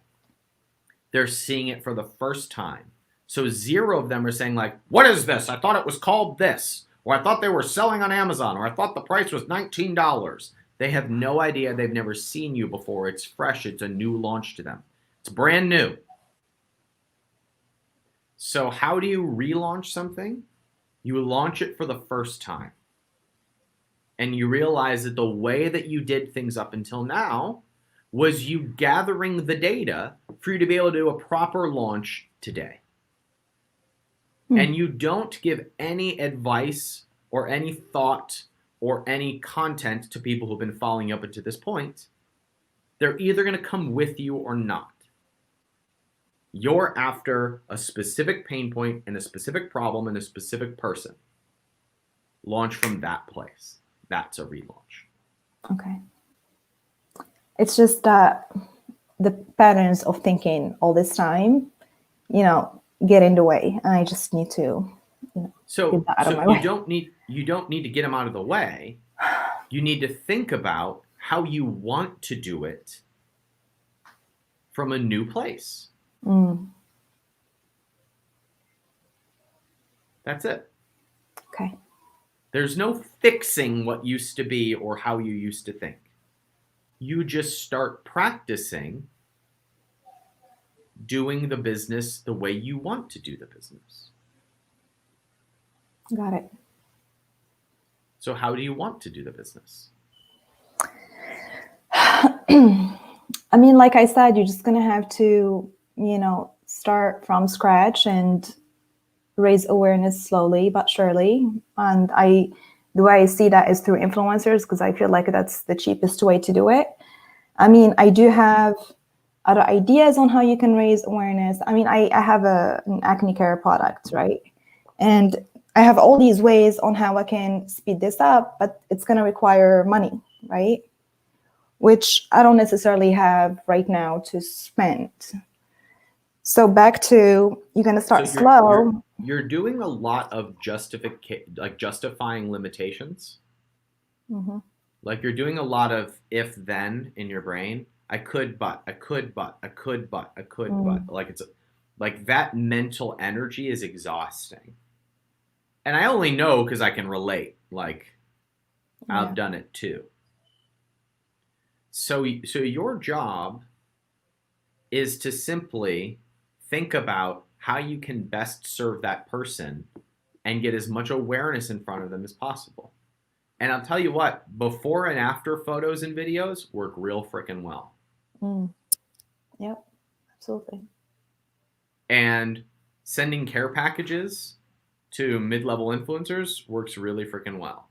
They're seeing it for the first time. So 0 of them are saying what is this? I thought it was called this. Or I thought they were selling on Amazon. Or I thought the price was $19. They have no idea. They've never seen you before. It's fresh. It's a new launch to them. It's brand new. So how do you relaunch something? You launch it for the first time. And you realize that the way that you did things up until now was you gathering the data for you to be able to do a proper launch today. And you don't give any advice or any thought or any content to people who've been following up until this point, they're either going to come with you or not. You're after a specific pain point and a specific problem and a specific person. Launch from that place. That's a relaunch. Okay. It's just that the patterns of thinking all this time, get in the way, and I just need to, So get that out of my you way. don't need to get them out of the way. You need to think about how you want to do it from a new place. That's it. Okay. There's no fixing what used to be or how you used to think. You just start practicing doing the business the way you want to do the business. Got it. So how do you want to do the business? I mean, like I said, you're just going to have to, start from scratch and raise awareness slowly but surely. And the way I see that is through influencers, because I feel like that's the cheapest way to do it. I mean, I do have other ideas on how you can raise awareness. I mean, I have an acne care product, right? And I have all these ways on how I can speed this up, but it's going to require money, right? Which I don't necessarily have right now to spend. So back to, you're going to start slow. You're doing a lot of justifying limitations. Mm-hmm. Like you're doing a lot of if then in your brain. I could, but I could, but I could, but I could, but like it's like that mental energy is exhausting. And I only know because I can relate. Like I've done it too. So your job is to simply think about how you can best serve that person and get as much awareness in front of them as possible. And I'll tell you what, before and after photos and videos work real freaking well. Yep, absolutely. And sending care packages to mid-level influencers works really freaking well.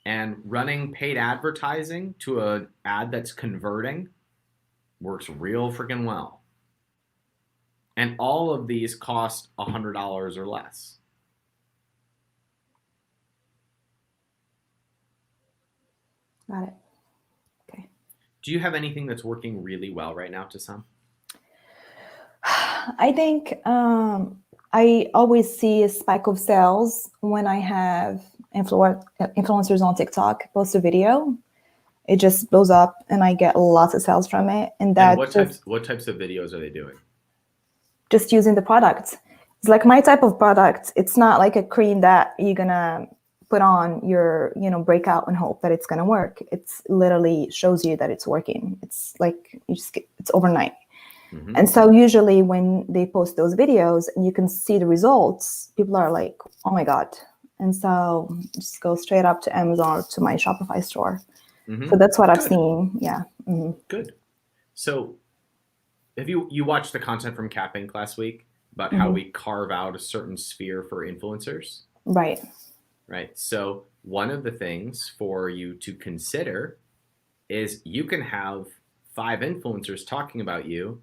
And running paid advertising to an ad that's converting works real freaking well. And all of these cost $100 or less. Got it. Okay. Do you have anything that's working really well right now, Tassam? I think I always see a spike of sales when I have influencers on TikTok post a video. It just blows up and I get lots of sales from it. And what types of videos are they doing? Just using the product. It's like my type of product. It's not like a cream that you're gonna put on your, breakout and hope that it's gonna work. It's literally shows you that it's working. It's like it's overnight. Mm-hmm. And so usually when they post those videos and you can see the results, people are like, oh my God. And so just go straight up to Amazon or to my Shopify store. Mm-hmm. So that's what I've seen. Yeah. Mm-hmm. Good. So have you watched the content from Cap Inc. last week about how we carve out a certain sphere for influencers? Right. Right. So one of the things for you to consider is you can have 5 influencers talking about you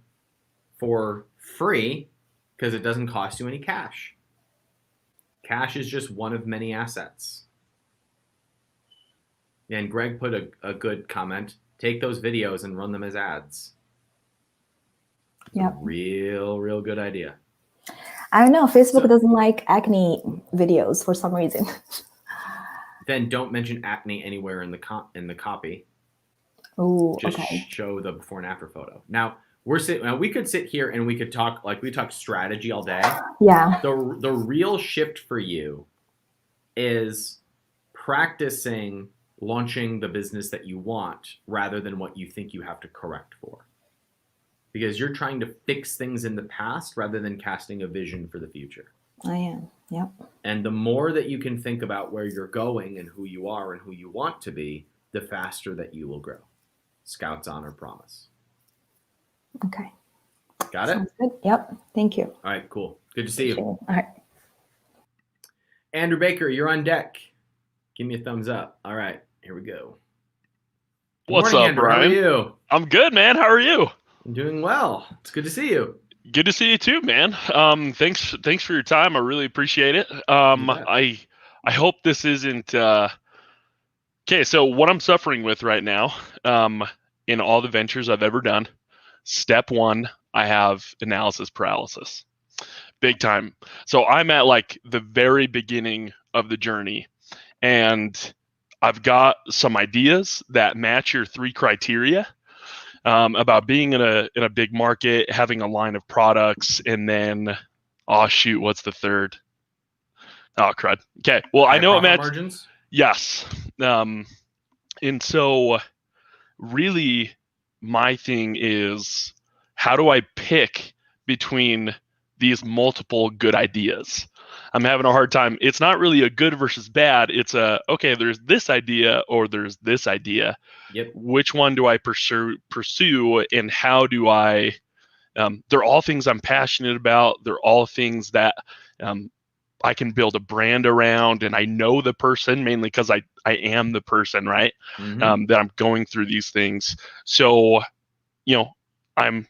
for free because it doesn't cost you any cash. Cash is just one of many assets. And Greg put a good comment. Take those videos and run them as ads. Yeah. Real good idea. I don't know. Facebook doesn't like acne videos for some reason. Then don't mention acne anywhere in the copy. Oh, just okay. Show the before and after photo. Now we could sit here and we could talk like we talk strategy all day. Yeah. The real shift for you is practicing launching the business that you want rather than what you think you have to correct for. Because you're trying to fix things in the past rather than casting a vision for the future. I am. Yep. And the more that you can think about where you're going and who you are and who you want to be, the faster that you will grow. Scout's honor promise. Okay. Got it? Sounds good. Yep. Thank you. All right, cool. Good to see you. All right. Andrew Baker, you're on deck. Give me a thumbs up. All right, here we go. Good What's morning, up, Andrew. Brian? How are you? I'm good, man. How are you? I'm doing well. It's good to see you. Good to see you too, man. Thanks for your time. I really appreciate it. You bet. I hope this isn't okay. So what I'm suffering with right now, in all the ventures I've ever done, step one, I have analysis paralysis, big time. So I'm at like the very beginning of the journey, and I've got some ideas that match your 3 criteria. About being in a big market, having a line of products, and then, oh shoot, what's the third? Oh crud. Okay, well I know it Profit matches. margins. Yes, and so really, my thing is, how do I pick between these multiple good ideas? I'm having a hard time. It's not really a good versus bad. It's okay, there's this idea or there's this idea. Yep. Which one do I pursue, and how do I? They're all things I'm passionate about. They're all things that I can build a brand around, and I know the person mainly because I am the person, right? Mm-hmm. That I'm going through these things. So, I'm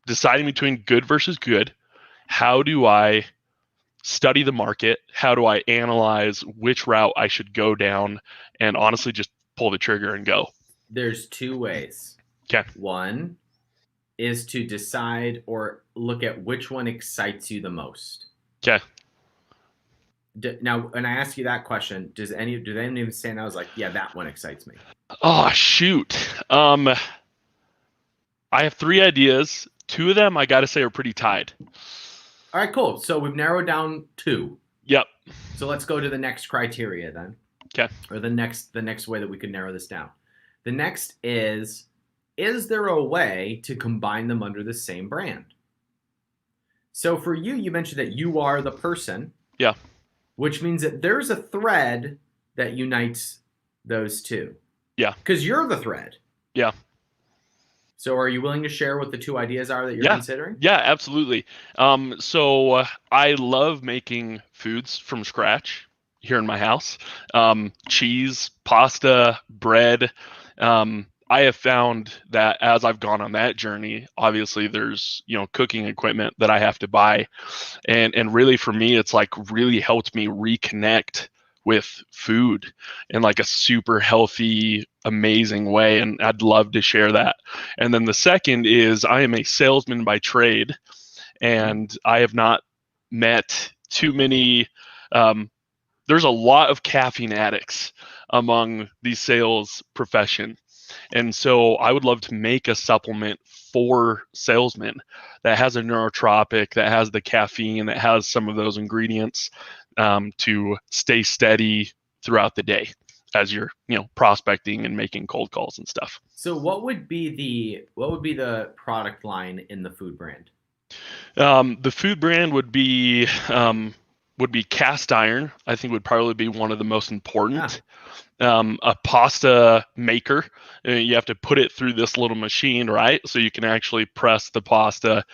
deciding between good versus good. How do I study the market? How do I analyze which route I should go down, and honestly just pull the trigger and go? There's 2 ways. Okay. One is to decide or look at which one excites you the most. Okay. Now, when I ask you that question, do they even say? And I was like, yeah, that one excites me. Oh shoot. I have 3 ideas. 2 of them I gotta say are pretty tied. All right, cool. So we've narrowed down 2. Yep. So let's go to the next criteria then. Okay. Or the next way that we could narrow this down. The next is there a way to combine them under the same brand? So for you, you mentioned that you are the person. Yeah. Which means that there's a thread that unites those 2. Yeah. Because you're the thread. Yeah. So are you willing to share what the 2 ideas are that you're considering? Yeah, absolutely. So I love making foods from scratch here in my house. Cheese, pasta, bread. I have found that as I've gone on that journey, obviously there's, cooking equipment that I have to buy. And really for me, it's like really helped me reconnect with food in like a super healthy, amazing way. And I'd love to share that. And then the second is I am a salesman by trade, and I have not met too many, there's a lot of caffeine addicts among the sales profession. And so I would love to make a supplement for salesmen that has a neurotropic, that has the caffeine, that has some of those ingredients to stay steady throughout the day as you're, prospecting and making cold calls and stuff. So what would be the product line in the food brand? The food brand would be cast iron. I think would probably be one of the most important. A pasta maker. You have to put it through this little machine, right? So you can actually press the pasta,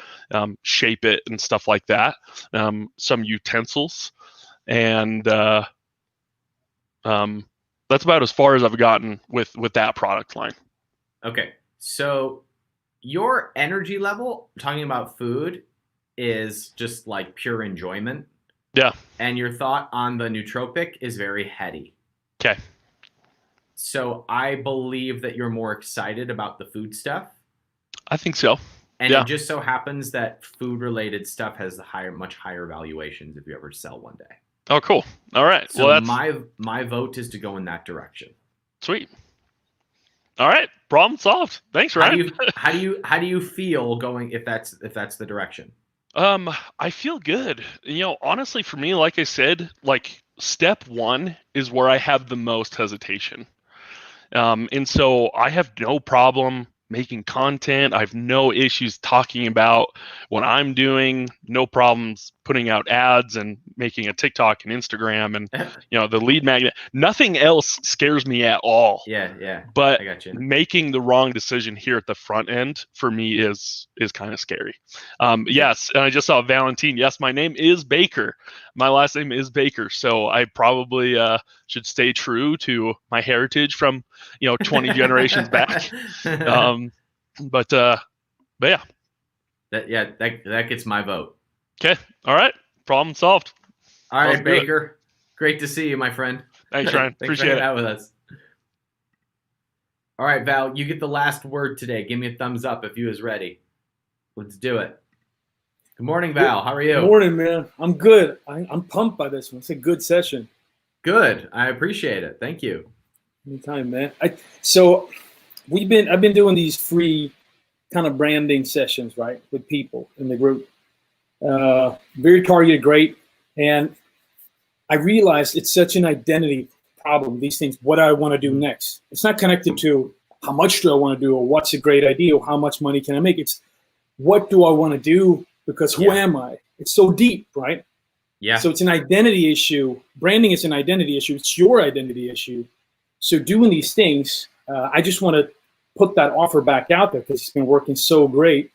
shape it and stuff like that. Some utensils, and that's about as far as I've gotten with that product line. Okay. So your energy level, talking about food, is just like pure enjoyment. Yeah. And your thought on the nootropic is very heady. Okay. So I believe that you're more excited about the food stuff. I think so. And it just so happens that food-related stuff has much higher valuations if you ever sell one day. Oh, cool. All right. So well, that's my vote is to go in that direction. Sweet. All right. Problem solved. Thanks, Ryan. How do you feel going if that's the direction? I feel good. Honestly, for me, like I said, like step 1 is where I have the most hesitation. And so I have no problem making content. I have no issues talking about what I'm doing, no problems putting out ads and making a TikTok and Instagram and the lead magnet. Nothing else scares me at all. Yeah. But I got you. making the wrong decision here at the front end for me is kind of scary. Yes, and I just saw Valentine. Yes, my name is Baker. My last name is Baker, so I probably should stay true to my heritage from 20 generations back. But yeah. That gets my vote. Okay. All right. Problem solved. All right, Sounds good. Baker. Great to see you, my friend. Thanks, Ryan. Thanks Appreciate for hanging it. out with us. All right, Val, you get the last word today. Give me a thumbs up if you is ready. Let's do it. Good morning, Val. How are you? Good morning, man. I'm good. I'm pumped by this one. It's a good session. Good. I appreciate it. Thank you. Anytime, man. So I've been doing these free kind of branding sessions, right, with people in the group. Very targeted, great. And I realized it's such an identity problem, these things, what I want to do next. It's not connected to how much do I want to do or what's a great idea or how much money can I make. It's what do I want to do because who am I? It's so deep, right? Yeah. So it's an identity issue. Branding is an identity issue. It's your identity issue. So doing these things, I just want to put that offer back out there because it's been working so great.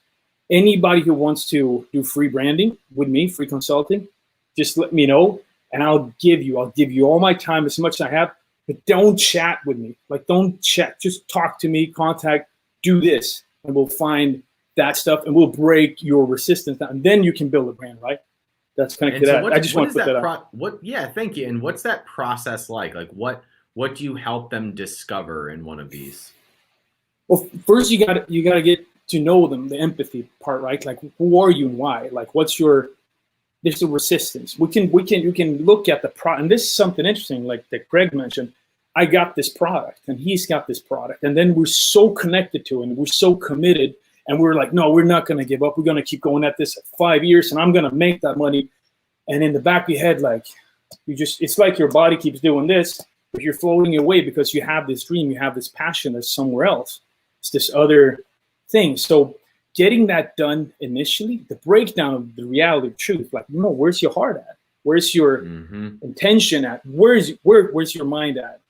Anybody who wants to do free branding with me, free consulting, just let me know and I'll give you all my time as much as I have, but don't chat with me. Like don't chat, just talk to me, contact, do this, and we'll find that stuff and we'll break your resistance down. And then you can build a brand, right? That's connected to that. I just want to put that out. Yeah, thank you. And what's that process like? Like what do you help them discover in one of these? Well, first you got to get to know them, the empathy part, right? Like who are you and why? Like there's the resistance. You can look at the product, and this is something interesting, like that Greg mentioned. I got this product, and he's got this product, and then we're so connected to it, and we're so committed, and we're like, no, we're not going to give up. We're going to keep going at this 5 years, and I'm going to make that money. And in the back of your head, like it's like your body keeps doing this, but you're floating away because you have this dream, you have this passion that's somewhere else. It's this other thing. So getting that done initially, the breakdown of the reality of truth, like, where's your heart at? Where's your intention at? Where's your mind at?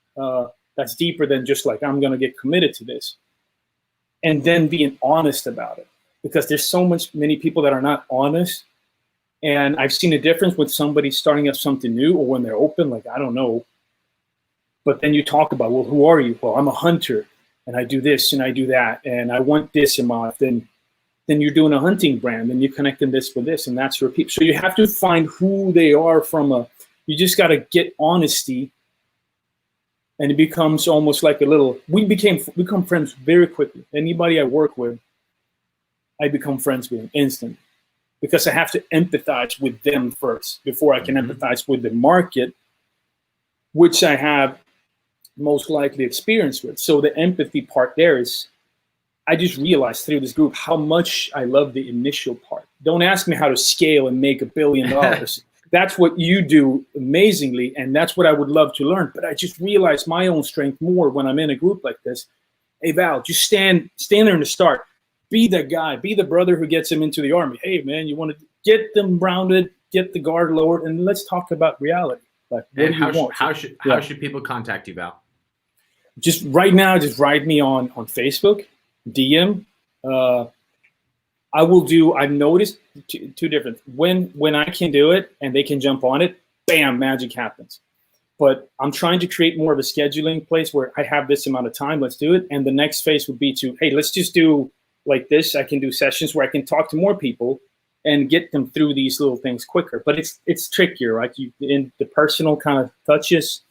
That's deeper than just like, I'm going to get committed to this. And then being honest about it, because there's many people that are not honest. And I've seen a difference with somebody starting up something new or when they're open, like, I don't know. But then you talk about, well, who are you? Well, I'm a hunter and I do this and I do that. And I want this in my life. Then you're doing a hunting brand and you're connecting this with this, and that's your people. So you have to find who they are you just got to get honesty, and it becomes almost like we become friends very quickly. Anybody I work with, I become friends with instant, because I have to empathize with them first before I can empathize with the market, which I have most likely experience with. So the empathy part there is, I just realized through this group how much I love the initial part. Don't ask me how to scale and make $1 billion. That's what you do amazingly, and that's what I would love to learn. But I just realized my own strength more when I'm in a group like this. Hey, Val, just stand there in the start. Be the guy. Be the brother who gets him into the army. Hey, man, you want to get them grounded, get the guard lowered, and let's talk about reality. Like, what do you want? How should people contact you, Val? Just right now, just write me on Facebook. DM. I've noticed two different, when I can do it and they can jump on it, bam, magic happens. But I'm trying to create more of a scheduling place where I have this amount of time, let's do it. And the next phase would be hey, let's just do like this. I can do sessions where I can talk to more people and get them through these little things quicker. But it's trickier, right? In the personal kind of touches,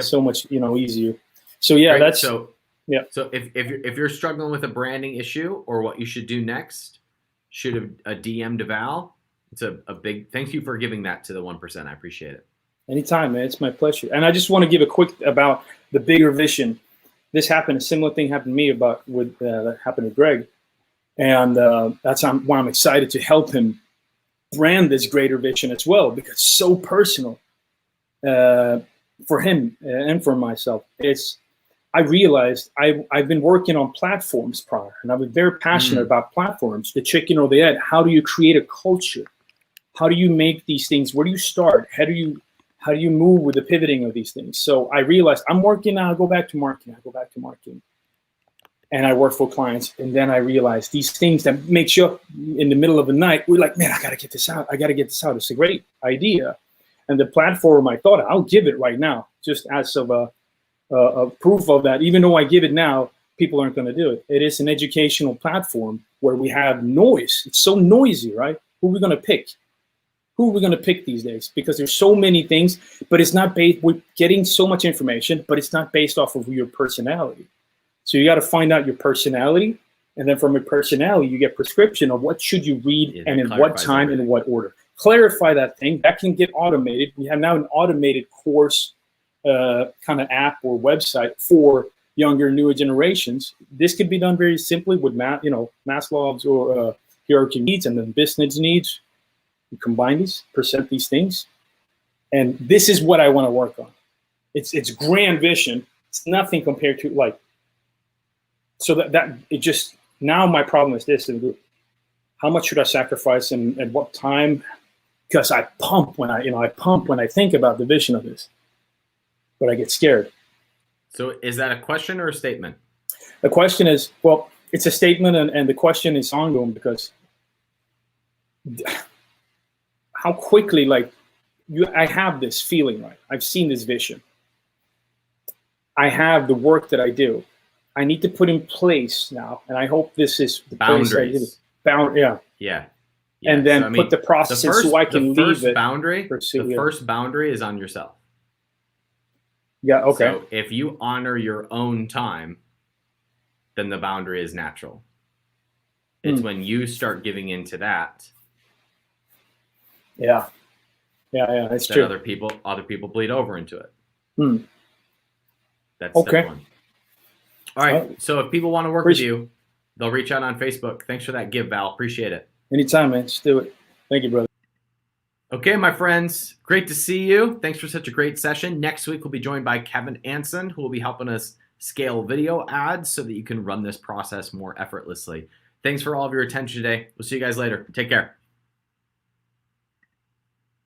so much, easier. So yeah, Great. Yeah. So if you're struggling with a branding issue or what you should do next, shoot a DM to Val. It's a big thank you for giving that to the 1%. I appreciate it. Anytime, man. It's my pleasure. And I just want to give a quick about the bigger vision. A similar thing happened to me that happened to Greg. And that's why I'm excited to help him brand this greater vision as well, because it's so personal for him and for myself. I realized I've been working on platforms prior, and I've been very passionate about platforms, the chicken or the egg. How do you create a culture? how do you make these things? Where do you start? How do you move with the pivoting of these things? So I realized I'm working now. I go back to marketing. And I work for clients. And then I realized these things that makes you up in the middle of the night. We're like, man, I got to get this out. It's a great idea. And the platform, I thought, I'll give it right now, just as of a proof of that. Even though I give it now, people aren't going to do it. It is an educational platform where we have noise. It's so noisy, right? Who are we going to pick? Who are we going to pick these days? Because there's so many things, but it's not based, we're getting so much information, but it's not based off of your personality. So you got to find out your personality. And then from your personality, you get prescription of what should you read and in what time and in what order. Clarify that thing. That can get automated. We have now an automated course kind of app or website for younger, newer generations. This could be done very simply with Maslow's or hierarchy needs and then business needs. You combine these, present these things, and this is what I want to work on. It's grand vision. It's nothing compared to like. So that it just now my problem is this: how much should I sacrifice and at what time? Because I pump when I think about the vision of this, but I get scared. So is that a question or a statement? The question is, well, it's a statement, and the question is ongoing because how quickly, like, I have this feeling, right? I've seen this vision. I have the work that I do. I need to put in place now, and I hope this is the boundaries. Yeah. And then so, put the process so I can leave it. The first boundary is on yourself. Yeah, okay. So if you honor your own time, then the boundary is natural. It's when you start giving into that. Yeah, that's true. Other people bleed over into it. That's okay. Step one. All right. So if people want to work with you, they'll reach out on Facebook. Thanks for that give, Val. Appreciate it. Anytime, man. Just do it. Thank you, brother. Okay, my friends. Great to see you. Thanks for such a great session. Next week, we'll be joined by Kevin Anson, who will be helping us scale video ads so that you can run this process more effortlessly. Thanks for all of your attention today. We'll see you guys later. Take care.